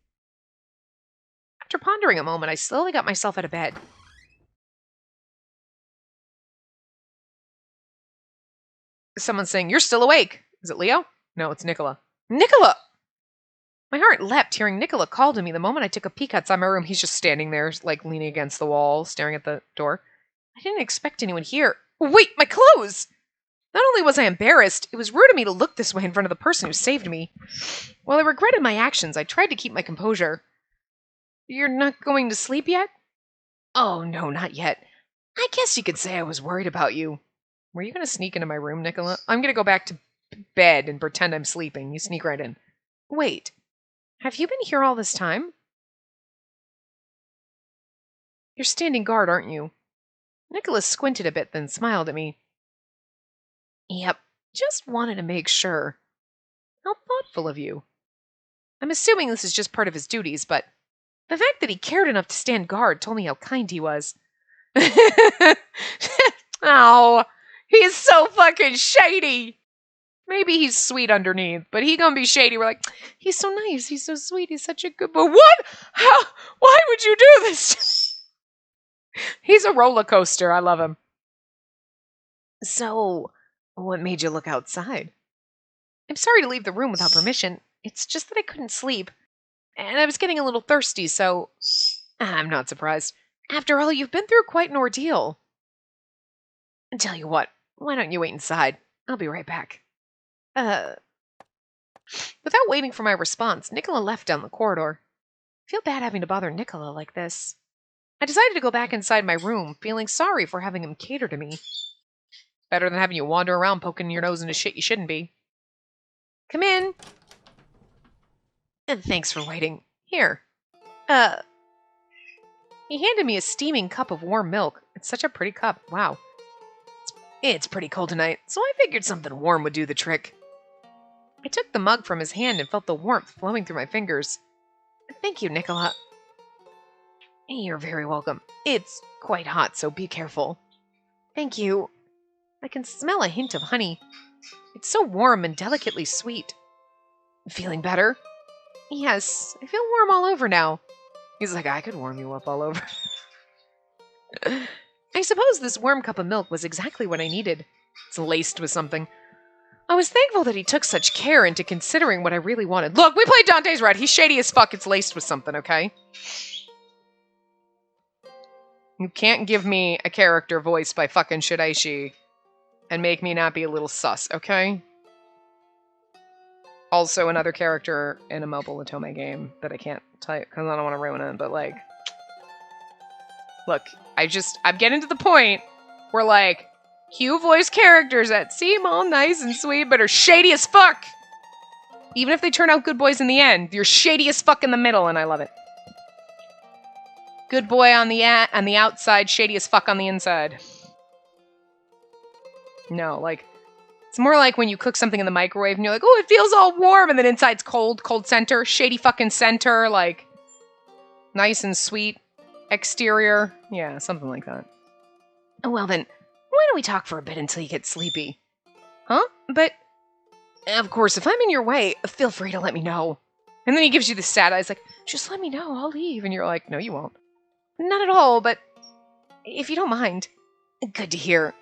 After pondering a moment, I slowly got myself out of bed. Someone's saying, "You're still awake." Is it Leo? No, it's Nicola. Nicola! My heart leapt hearing Nicola call to me the moment I took a peek outside my room. He's just standing there, like leaning against the wall, staring at the door. I didn't expect anyone here. Wait, my clothes! Not only was I embarrassed, it was rude of me to look this way in front of the person who saved me. While I regretted my actions, I tried to keep my composure. You're not going to sleep yet? Oh, no, not yet. I guess you could say I was worried about you. Were you going to sneak into my room, Nicola? I'm going to go back to bed and pretend I'm sleeping. You sneak right in. Wait, have you been here all this time? You're standing guard, aren't you? Nicholas squinted a bit, then smiled at me. Yep, just wanted to make sure. How thoughtful of you. I'm assuming this is just part of his duties, but the fact that he cared enough to stand guard told me how kind he was. Oh, he's so fucking shady. Maybe he's sweet underneath, but he gonna be shady. We're like, he's so nice, he's so sweet, he's such a good boy. What? How? Why would you do this? He's a roller coaster. I love him. So, what made you look outside? I'm sorry to leave the room without permission. It's just that I couldn't sleep. And I was getting a little thirsty, so... I'm not surprised. After all, you've been through quite an ordeal. Tell you what, why don't you wait inside? I'll be right back. Without waiting for my response, Nicola left down the corridor. I feel bad having to bother Nicola like this. I decided to go back inside my room, feeling sorry for having him cater to me. Better than having you wander around poking your nose into shit you shouldn't be. Come in. And thanks for waiting. Here. He handed me a steaming cup of warm milk. It's such a pretty cup. Wow. It's pretty cold tonight, so I figured something warm would do the trick. I took the mug from his hand and felt the warmth flowing through my fingers. Thank you, Nicola. You're very welcome. It's quite hot, so be careful. Thank you. I can smell a hint of honey. It's so warm and delicately sweet. Feeling better? Yes, I feel warm all over now. He's like, I could warm you up all over. I suppose this warm cup of milk was exactly what I needed. It's laced with something. I was thankful that he took such care into considering what I really wanted. Look, we played Dante's right. He's shady as fuck. It's laced with something, okay? You can't give me a character voiced by fucking Shiraishi and make me not be a little sus, okay? Also, another character in a mobile Otome game that I can't tell you because I don't want to ruin it, but like... Look, I'm getting to the point where, like, Hugh voiced characters that seem all nice and sweet, but are shady as fuck! Even if they turn out good boys in the end, you're shady as fuck in the middle, and I love it. Good boy on the outside, shady as fuck on the inside. No, like, it's more like when you cook something in the microwave and you're like, oh, it feels all warm, and then inside's cold, cold center, shady fucking center, like, nice and sweet. Exterior. Yeah, something like that. Well then, why don't we talk for a bit until you get sleepy? Huh? But, of course, if I'm in your way, feel free to let me know. And then he gives you the sad eyes like, just let me know, I'll leave. And you're like, no, you won't. Not at all, but if you don't mind. Good to hear.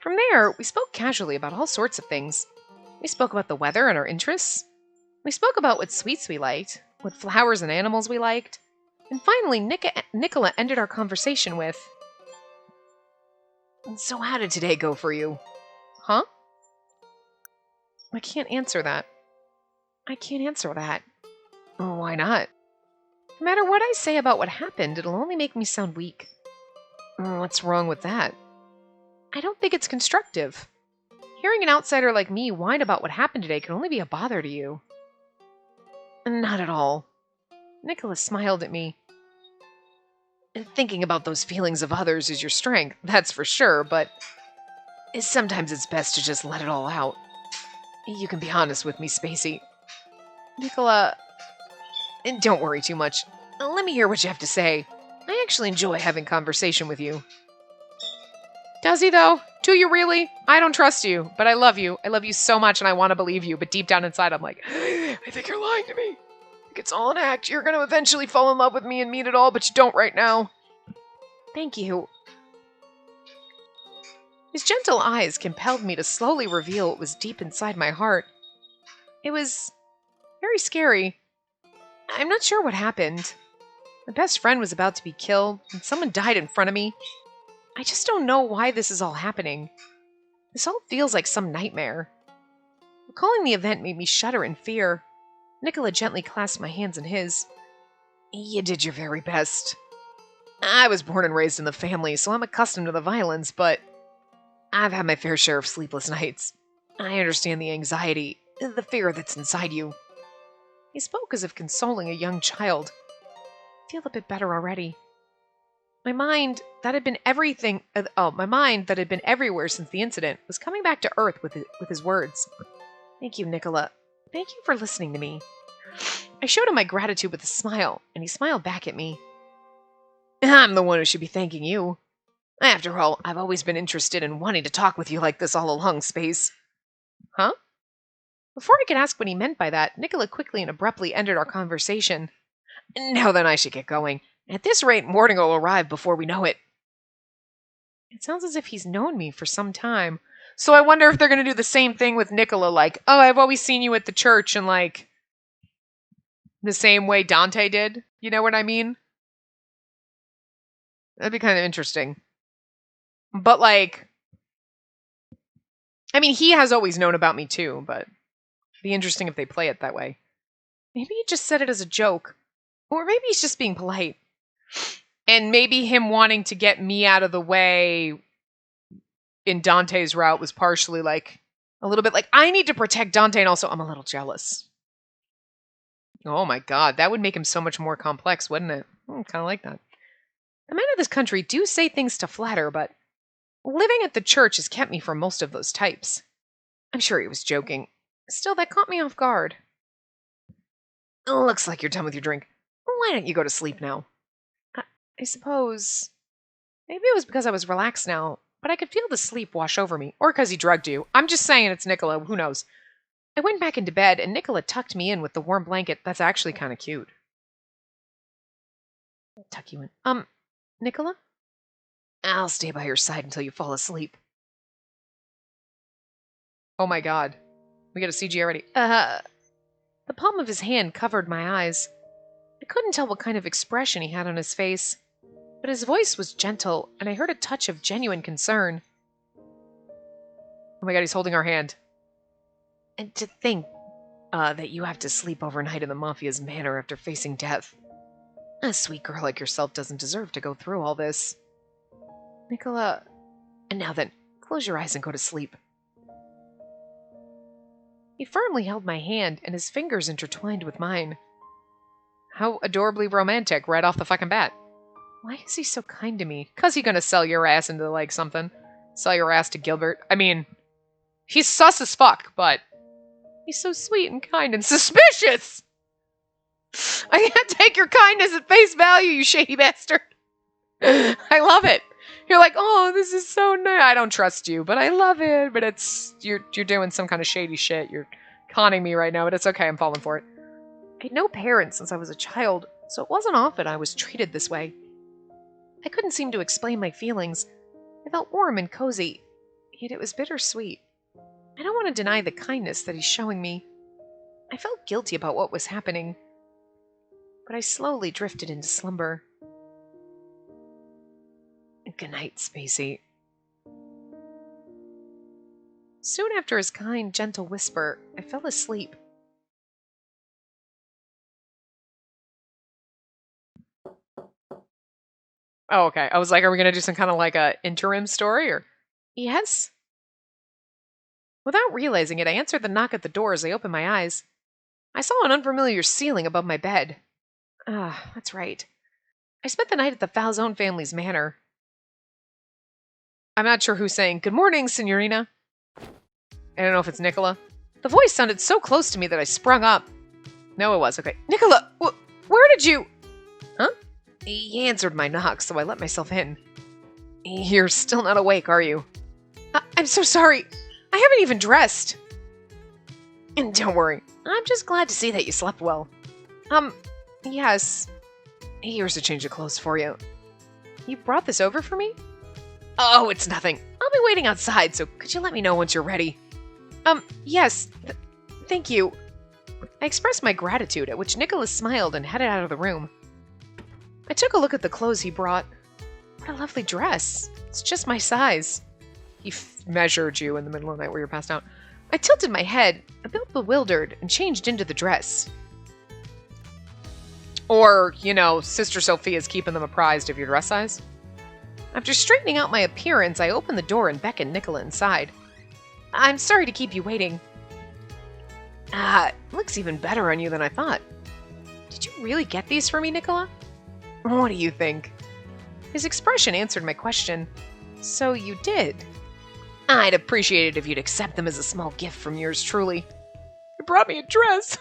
From there, we spoke casually about all sorts of things. We spoke about the weather and our interests. We spoke about what sweets we liked, what flowers and animals we liked. And finally, Nicola ended our conversation with, so how did today go for you? Huh? I can't answer that. I can't answer that. Why not? No matter what I say about what happened, it'll only make me sound weak. What's wrong with that? I don't think it's constructive. Hearing an outsider like me whine about what happened today can only be a bother to you. Not at all. Nicholas smiled at me. Thinking about those feelings of others is your strength, that's for sure, but sometimes it's best to just let it all out. You can be honest with me, Spacey. Nicola, don't worry too much. Let me hear what you have to say. I actually enjoy having conversation with you. Does he, though? Do you really? I don't trust you, but I love you. I love you so much, and I want to believe you, but deep down inside, I'm like, I think you're lying to me. I think it's all an act. You're going to eventually fall in love with me and mean it all, but you don't right now. Thank you. His gentle eyes compelled me to slowly reveal what was deep inside my heart. It was very scary. I'm not sure what happened. My best friend was about to be killed, and someone died in front of me. I just don't know why this is all happening. This all feels like some nightmare. Recalling the event made me shudder in fear. Nicola gently clasped my hands in his. You did your very best. I was born and raised in the family, so I'm accustomed to the violence, but I've had my fair share of sleepless nights. I understand the anxiety, the fear that's inside you. He spoke as if consoling a young child. I feel a bit better already. My mind that had been everywhere since the incident was coming back to earth with his words. Thank you, Nicola. Thank you for listening to me. I showed him my gratitude with a smile, and he smiled back at me. I'm the one who should be thanking you. After all, I've always been interested in wanting to talk with you like this all along, Space. Huh? Before I could ask what he meant by that, Nicola quickly and abruptly ended our conversation. Now then, I should get going. At this rate, morning will arrive before we know it. It sounds as if he's known me for some time. So I wonder if they're going to do the same thing with Nicola, like, oh, I've always seen you at the church, and like, the same way Dante did. You know what I mean? That'd be kind of interesting. But like, I mean, he has always known about me too, but it'd be interesting if they play it that way. Maybe he just said it as a joke. Or maybe he's just being polite. And maybe him wanting to get me out of the way in Dante's route was partially like a little bit like, I need to protect Dante, and also I'm a little jealous. Oh my god, that would make him so much more complex, wouldn't it? Kind of like that. The men of this country do say things to flatter, but living at the church has kept me from most of those types. I'm sure he was joking. Still, that caught me off guard. Looks like you're done with your drink. Why don't you go to sleep now? I suppose... Maybe it was because I was relaxed now, but I could feel the sleep wash over me. Or because he drugged you. I'm just saying it's Nicola, who knows. I went back into bed, and Nicola tucked me in with the warm blanket. That's actually kind of cute. Tuck you in. Nicola? I'll stay by your side until you fall asleep. Oh my god. We got a CG already. The palm of his hand covered my eyes. I couldn't tell what kind of expression he had on his face, but his voice was gentle, and I heard a touch of genuine concern. Oh my god, he's holding our hand. And to think that you have to sleep overnight in the Mafia's manor after facing death. A sweet girl like yourself doesn't deserve to go through all this. Nicola... And now then, close your eyes and go to sleep. He firmly held my hand, and his fingers intertwined with mine. How adorably romantic right off the fucking bat. Why is he so kind to me? 'Cause he gonna sell your ass into, like, something. Sell your ass to Gilbert. I mean, he's sus as fuck, but he's so sweet and kind and suspicious! I can't take your kindness at face value, you shady bastard. I love it. You're like, oh, this is so nice. I don't trust you, but I love it. But it's, you're doing some kind of shady shit. You're conning me right now, but it's okay. I'm falling for it. I had no parents since I was a child, so it wasn't often I was treated this way. I couldn't seem to explain my feelings. I felt warm and cozy, yet it was bittersweet. I don't want to deny the kindness that he's showing me. I felt guilty about what was happening, but I slowly drifted into slumber. Good night, Spacey. Soon after his kind, gentle whisper, I fell asleep. Oh, okay. I was like, are we going to do some kind of like a interim story or? Yes? Without realizing it, I answered the knock at the door as I opened my eyes. I saw an unfamiliar ceiling above my bed. Ah, that's right. I spent the night at the Falzone family's manor. I'm not sure who's saying, good morning, Signorina. I don't know if it's Nicola. The voice sounded so close to me that I sprung up. No, it was. Okay. Nicola, where did you... Huh? He answered my knock, so I let myself in. You're still not awake, are you? I'm so sorry. I haven't even dressed. And don't worry. I'm just glad to see that you slept well. Yes. Here's a change of clothes for you. You brought this over for me? Oh, it's nothing. I'll be waiting outside, so could you let me know once you're ready? Yes. Thank you. I expressed my gratitude, at which Nicholas smiled and headed out of the room. I took a look at the clothes he brought. What a lovely dress. It's just my size. He measured you in the middle of the night where you're passed out. I tilted my head, a bit bewildered, and changed into the dress. Or, you know, Sister Sophia's keeping them apprised of your dress size. After straightening out my appearance, I opened the door and beckoned Nicola inside. I'm sorry to keep you waiting. Looks even better on you than I thought. Did you really get these for me, Nicola? What do you think? His expression answered my question. So you did. I'd appreciate it if you'd accept them as a small gift from yours truly. You brought me a dress.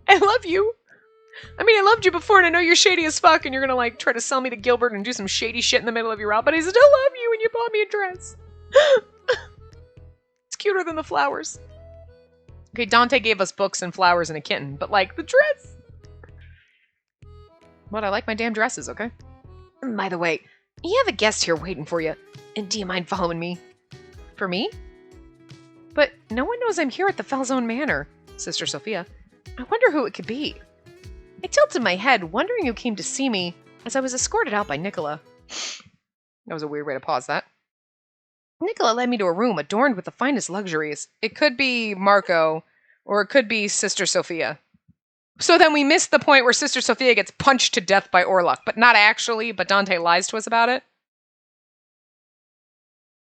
I love you. I mean, I loved you before, and I know you're shady as fuck, and you're gonna, like, try to sell me to Gilbert and do some shady shit in the middle of your route, but I still love you, and you bought me a dress. It's cuter than the flowers. Okay, Dante gave us books and flowers and a kitten, but, like, the dress. What, I like my damn dresses, okay? By the way, you have a guest here waiting for you, and do you mind following me? For me? But no one knows I'm here at the Falzone Manor, Sister Sophia. I wonder who it could be. I tilted my head, wondering who came to see me, as I was escorted out by Nicola. That was a weird way to pause that. Nicola led me to a room adorned with the finest luxuries. It could be Marco, or it could be Sister Sophia. So then we missed the point where Sister Sophia gets punched to death by Orlok, but not actually, but Dante lies to us about it?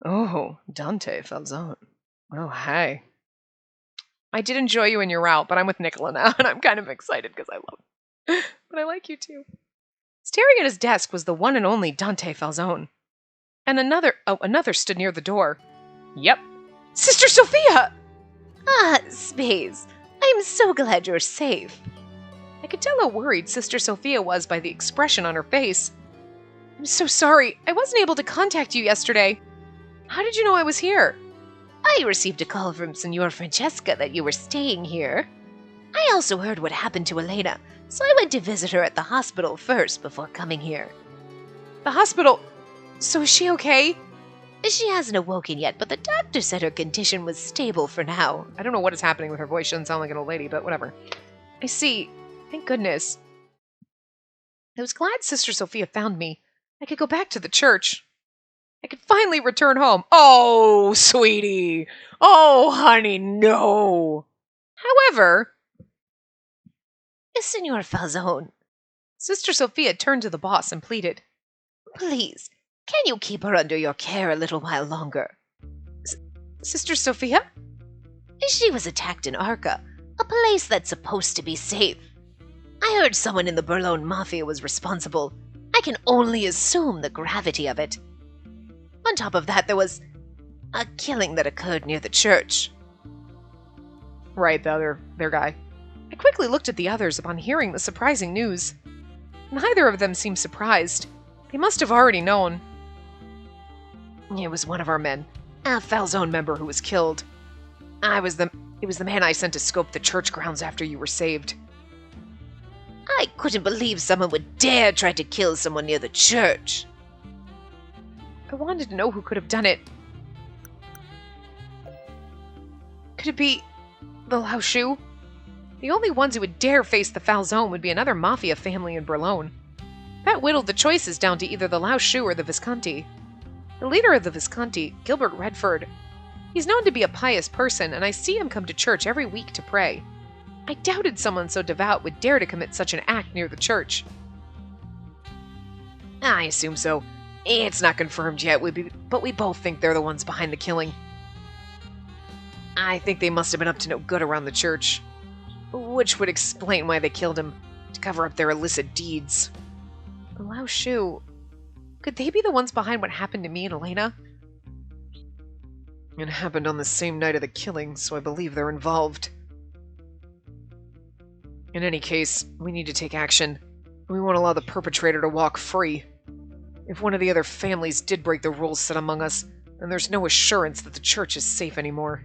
Oh, Dante Falzone. Oh, hi. I did enjoy you in your route, but I'm with Nicola now, and I'm kind of excited because I love him. But I like you too. Staring at his desk was the one and only Dante Falzone. And another stood near the door. Yep. Sister Sophia! Ah, Space. I'm so glad you're safe. I could tell how worried Sister Sophia was by the expression on her face. I'm so sorry. I wasn't able to contact you yesterday. How did you know I was here? I received a call from Signor Francesca that you were staying here. I also heard what happened to Elena, so I went to visit her at the hospital first before coming here. The hospital? So is she okay? She hasn't awoken yet, but the doctor said her condition was stable for now. I don't know what is happening with her voice. She doesn't sound like an old lady, but whatever. I see. Thank goodness. I was glad Sister Sophia found me. I could go back to the church. I could finally return home. Oh, sweetie. Oh, honey, no. However, Signor Falzone, Sister Sophia turned to the boss and pleaded, please, can you keep her under your care a little while longer? Sister Sophia? She was attacked in Arca, a place that's supposed to be safe. I heard someone in the Burlone Mafia was responsible. I can only assume the gravity of it. On top of that, there was a killing that occurred near the church. Right, their guy. I quickly looked at the others upon hearing the surprising news. Neither of them seemed surprised. They must have already known. It was one of our men, a Falzone member who was killed. It was the man I sent to scope the church grounds after you were saved. I couldn't believe someone would dare try to kill someone near the church. I wanted to know who could have done it. Could it be the Lao Shu? The only ones who would dare face the Falzone would be another mafia family in Burlone. That whittled the choices down to either the Lao Shu or the Visconti. The leader of the Visconti, Gilbert Redford, he's known to be a pious person, and I see him come to church every week to pray. I doubted someone so devout would dare to commit such an act near the church. I assume so. It's not confirmed yet, but we both think they're the ones behind the killing. I think they must have been up to no good around the church, which would explain why they killed him, to cover up their illicit deeds. The Lao Shu, could they be the ones behind what happened to me and Elena? It happened on the same night of the killing, so I believe they're involved. In any case, we need to take action. We won't allow the perpetrator to walk free. If one of the other families did break the rules set among us, then there's no assurance that the church is safe anymore.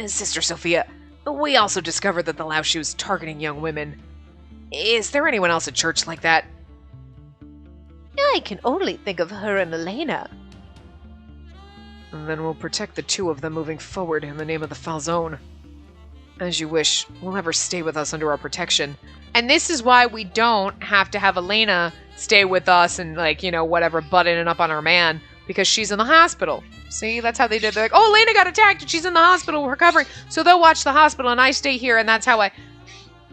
Sister Sophia, we also discovered that the Lao Shu is targeting young women. Is there anyone else at church like that? I can only think of her and Elena. And then we'll protect the two of them moving forward in the name of the Falzone. As you wish, we'll have her stay with us under our protection. And this is why we don't have to have Elena stay with us and, whatever, butting it up on our man, because she's in the hospital. See, that's how they did. They're like, oh, Elena got attacked and she's in the hospital recovering, so they'll watch the hospital and I stay here, and that's how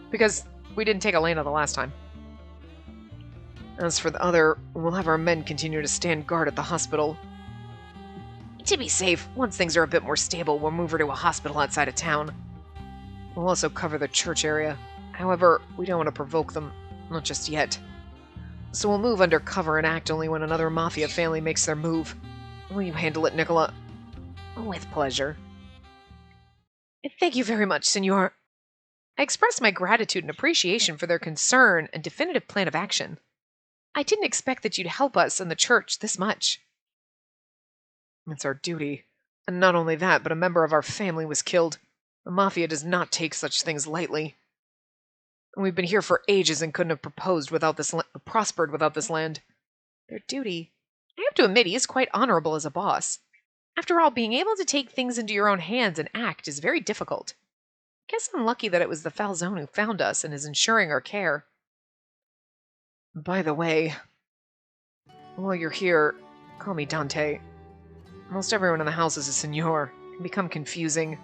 because we didn't take Elena the last time. As for the other, we'll have our men continue to stand guard at the hospital. To be safe, once things are a bit more stable, we'll move her to a hospital outside of town. We'll also cover the church area. However, we don't want to provoke them, not just yet. So we'll move under cover and act only when another mafia family makes their move. Will you handle it, Nicola? With pleasure. Thank you very much, Signor. I express my gratitude and appreciation for their concern and definitive plan of action. I didn't expect that you'd help us and the church this much. It's our duty. And not only that, but a member of our family was killed. The Mafia does not take such things lightly. We've been here for ages and couldn't have prospered without this land. Their duty, I have to admit, he is quite honorable as a boss. After all, being able to take things into your own hands and act is very difficult. I guess I'm lucky that it was the Falzone who found us and is ensuring our care. By the way, while you're here, call me Dante. Most everyone in the house is a Signor. It can become confusing.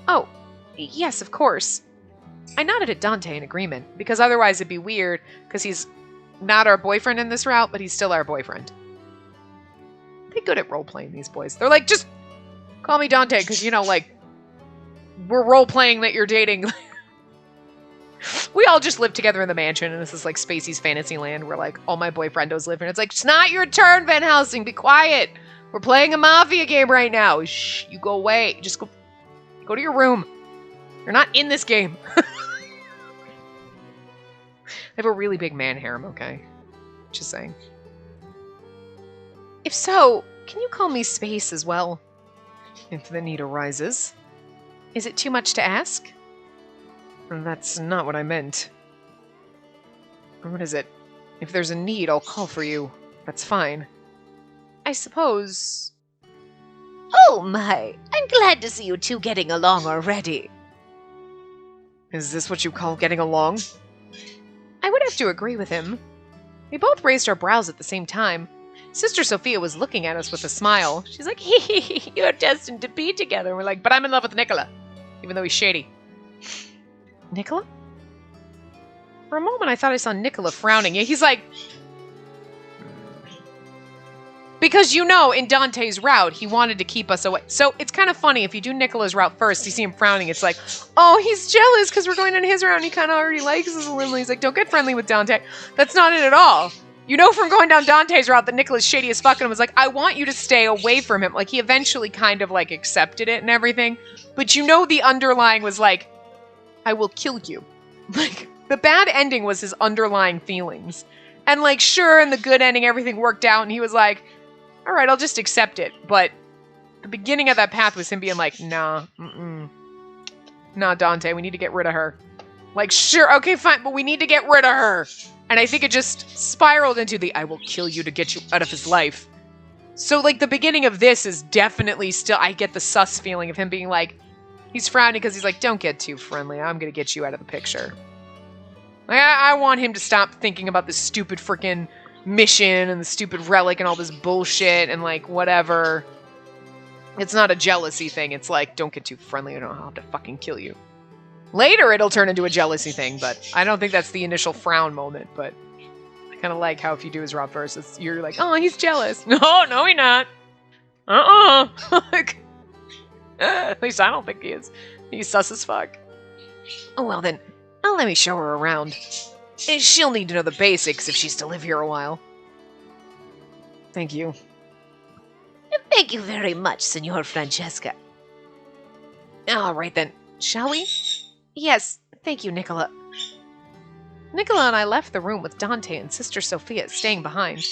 Oh, yes, of course. I nodded at Dante in agreement, because otherwise it'd be weird, because he's not our boyfriend in this route, but he's still our boyfriend. They're good at role-playing, these boys. They're like, just call me Dante, because, you know, like, we're role-playing that you're dating. We all just live together in the mansion, and this is like Spacey's fantasy land where like all my boyfriendos live, and it's like, it's not your turn, Van Helsing, be quiet. We're playing a mafia game right now. Shh, you go away. Just go to your room. You're not in this game. I have a really big man harem, okay? Just saying. If so, can you call me Space as well? If the need arises. Is it too much to ask? That's not what I meant. What is it? If there's a need, I'll call for you. That's fine. I suppose... Oh my, I'm glad to see you two getting along already. Is this what you call getting along? I would have to agree with him. We both raised our brows at the same time. Sister Sophia was looking at us with a smile. She's like, hee hee hee, you're destined to be together. And we're like, but I'm in love with Nicola, even though he's shady. Nicola? For a moment, I thought I saw Nicola frowning. He's like... Because, you know, in Dante's route, he wanted to keep us away. So it's kind of funny. If you do Nicola's route first, you see him frowning. It's like, oh, he's jealous because we're going on his route and he kind of already likes us a little. He's like, don't get friendly with Dante. That's not it at all. You know from going down Dante's route that Nicola's shady as fuck and was like, I want you to stay away from him. Like, he eventually kind of, like, accepted it and everything. But you know the underlying was like, I will kill you. Like, the bad ending was his underlying feelings. And, like, sure, in the good ending, everything worked out, and he was like, all right, I'll just accept it. But the beginning of that path was him being like, nah, nah, Dante, we need to get rid of her. Like, sure, okay, fine, but we need to get rid of her. And I think it just spiraled into the, I will kill you to get you out of his life. So, like, the beginning of this is definitely still, I get the sus feeling of him being like, he's frowning because he's like, don't get too friendly. I'm going to get you out of the picture. Like, I want him to stop thinking about this stupid freaking mission and the stupid relic and all this bullshit and, like, whatever. It's not a jealousy thing. It's like, don't get too friendly or I'll have to fucking kill you. Later, it'll turn into a jealousy thing, but I don't think that's the initial frown moment, but I kind of like how if you do his route first, you're like, oh, he's jealous. No, he's not. Like, at least I don't think he is. He's sus as fuck. Oh, well then, I'll let me show her around. And she'll need to know the basics if she's to live here a while. Thank you. Thank you very much, Signor Francesca. All right then, shall we? Yes, thank you, Nicola. Nicola and I left the room with Dante and Sister Sophia staying behind.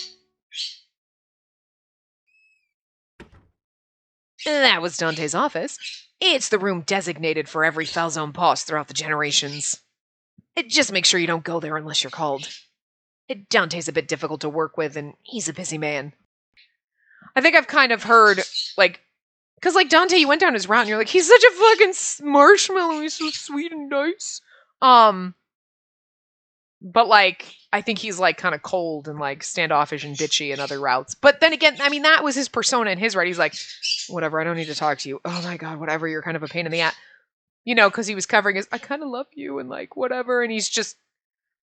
That was Dante's office. It's the room designated for every Falzone boss throughout the generations. Just make sure you don't go there unless you're called. Dante's a bit difficult to work with, and he's a busy man. I think I've kind of heard, like, because, like, Dante, you went down his route, and you're like, he's such a fucking marshmallow, he's so sweet and nice. But, like, I think he's, like, kind of cold and, like, standoffish and bitchy in other routes. But then again, I mean, that was his persona in his route. He's like, whatever, I don't need to talk to you. Oh my god, whatever, you're kind of a pain in the ass. You know, because he was covering his, I kind of love you, and, like, whatever, and he's just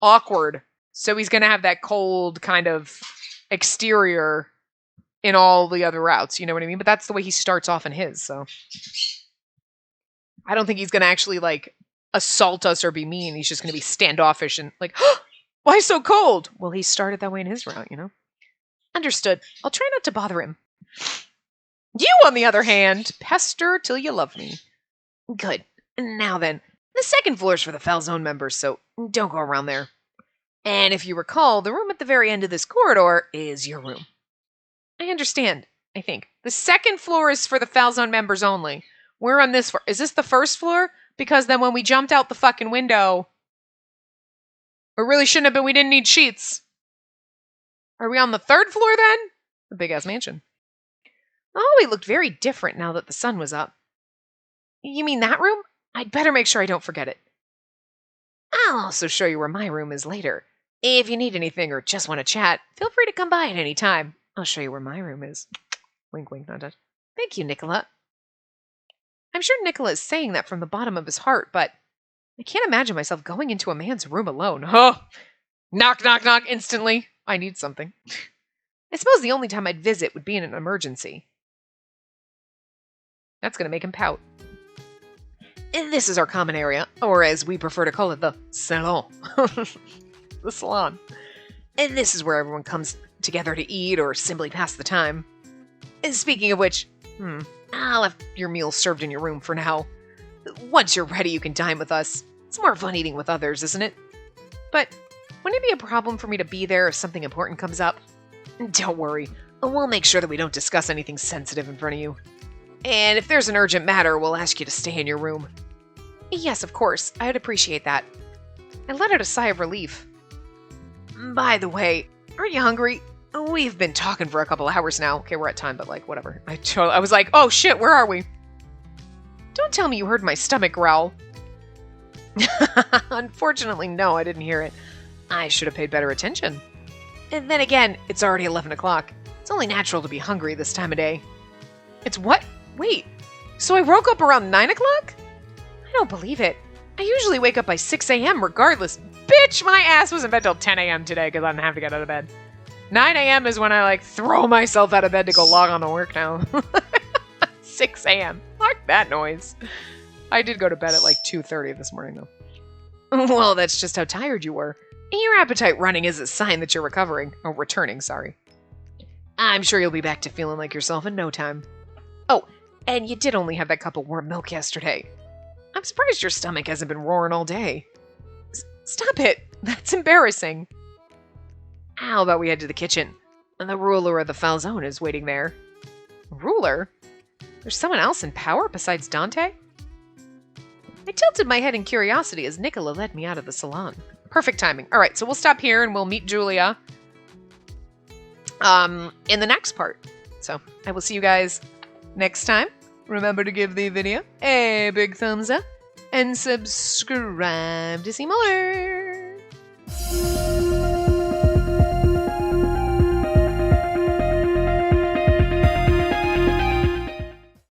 awkward. So he's going to have that cold kind of exterior in all the other routes, you know what I mean? But that's the way he starts off in his, so. I don't think he's going to actually, like, assault us or be mean. He's just going to be standoffish and, like, why so cold? Well, he started that way in his route, you know? Understood. I'll try not to bother him. You, on the other hand, pester till you love me. Good. Now then, the second floor is for the Falzone members, so don't go around there. And if you recall, the room at the very end of this corridor is your room. I understand, I think. The second floor is for the Falzone members only. We're on this floor. Is this the first floor? Because then when we jumped out the fucking window, it really shouldn't have been, we didn't need sheets. Are we on the third floor then? The big-ass mansion. Oh, it looked very different now that the sun was up. You mean that room? I'd better make sure I don't forget it. I'll also show you where my room is later. If you need anything or just want to chat, feel free to come by at any time. I'll show you where my room is. Wink, wink, nod, nod. Thank you, Nicola. I'm sure Nicola is saying that from the bottom of his heart, but I can't imagine myself going into a man's room alone. Oh! Knock, knock, knock, instantly. I need something. I suppose the only time I'd visit would be in an emergency. That's going to make him pout. And this is our common area, or as we prefer to call it, the salon. The salon. And this is where everyone comes together to eat or simply pass the time. And speaking of which, I'll have your meal served in your room for now. Once you're ready, you can dine with us. It's more fun eating with others, isn't it? But wouldn't it be a problem for me to be there if something important comes up? Don't worry. We'll make sure that we don't discuss anything sensitive in front of you. And if there's an urgent matter, we'll ask you to stay in your room. Yes, of course. I'd appreciate that. I let out a sigh of relief. By the way, aren't you hungry? We've been talking for a couple hours now. Okay, we're at time, but like, whatever. I was like, oh shit, where are we? Don't tell me you heard my stomach growl. Unfortunately, no, I didn't hear it. I should have paid better attention. And then again, it's already 11 o'clock. It's only natural to be hungry this time of day. It's what? Wait, so I woke up around 9 o'clock? I don't believe it. I usually wake up by 6 a.m. regardless. Bitch, my ass was in bed till 10 a.m. today because I didn't have to get out of bed. 9 a.m. is when I like throw myself out of bed to go log on to work now. 6 a.m. Fuck that noise. I did go to bed at like 2:30 this morning though. Well, that's just how tired you were. Your appetite running is a sign that you're recovering. Or returning, sorry. I'm sure you'll be back to feeling like yourself in no time. Oh, and you did only have that cup of warm milk yesterday. I'm surprised your stomach hasn't been roaring all day. Stop it! That's embarrassing. How about we head to the kitchen? The ruler of the Falzone is waiting there. Ruler? There's someone else in power besides Dante? I tilted my head in curiosity as Nicola led me out of the salon. Perfect timing. Alright, so we'll stop here and we'll meet Julia in the next part. So, I will see you guys next time. Remember to give the video a big thumbs up and subscribe to see more.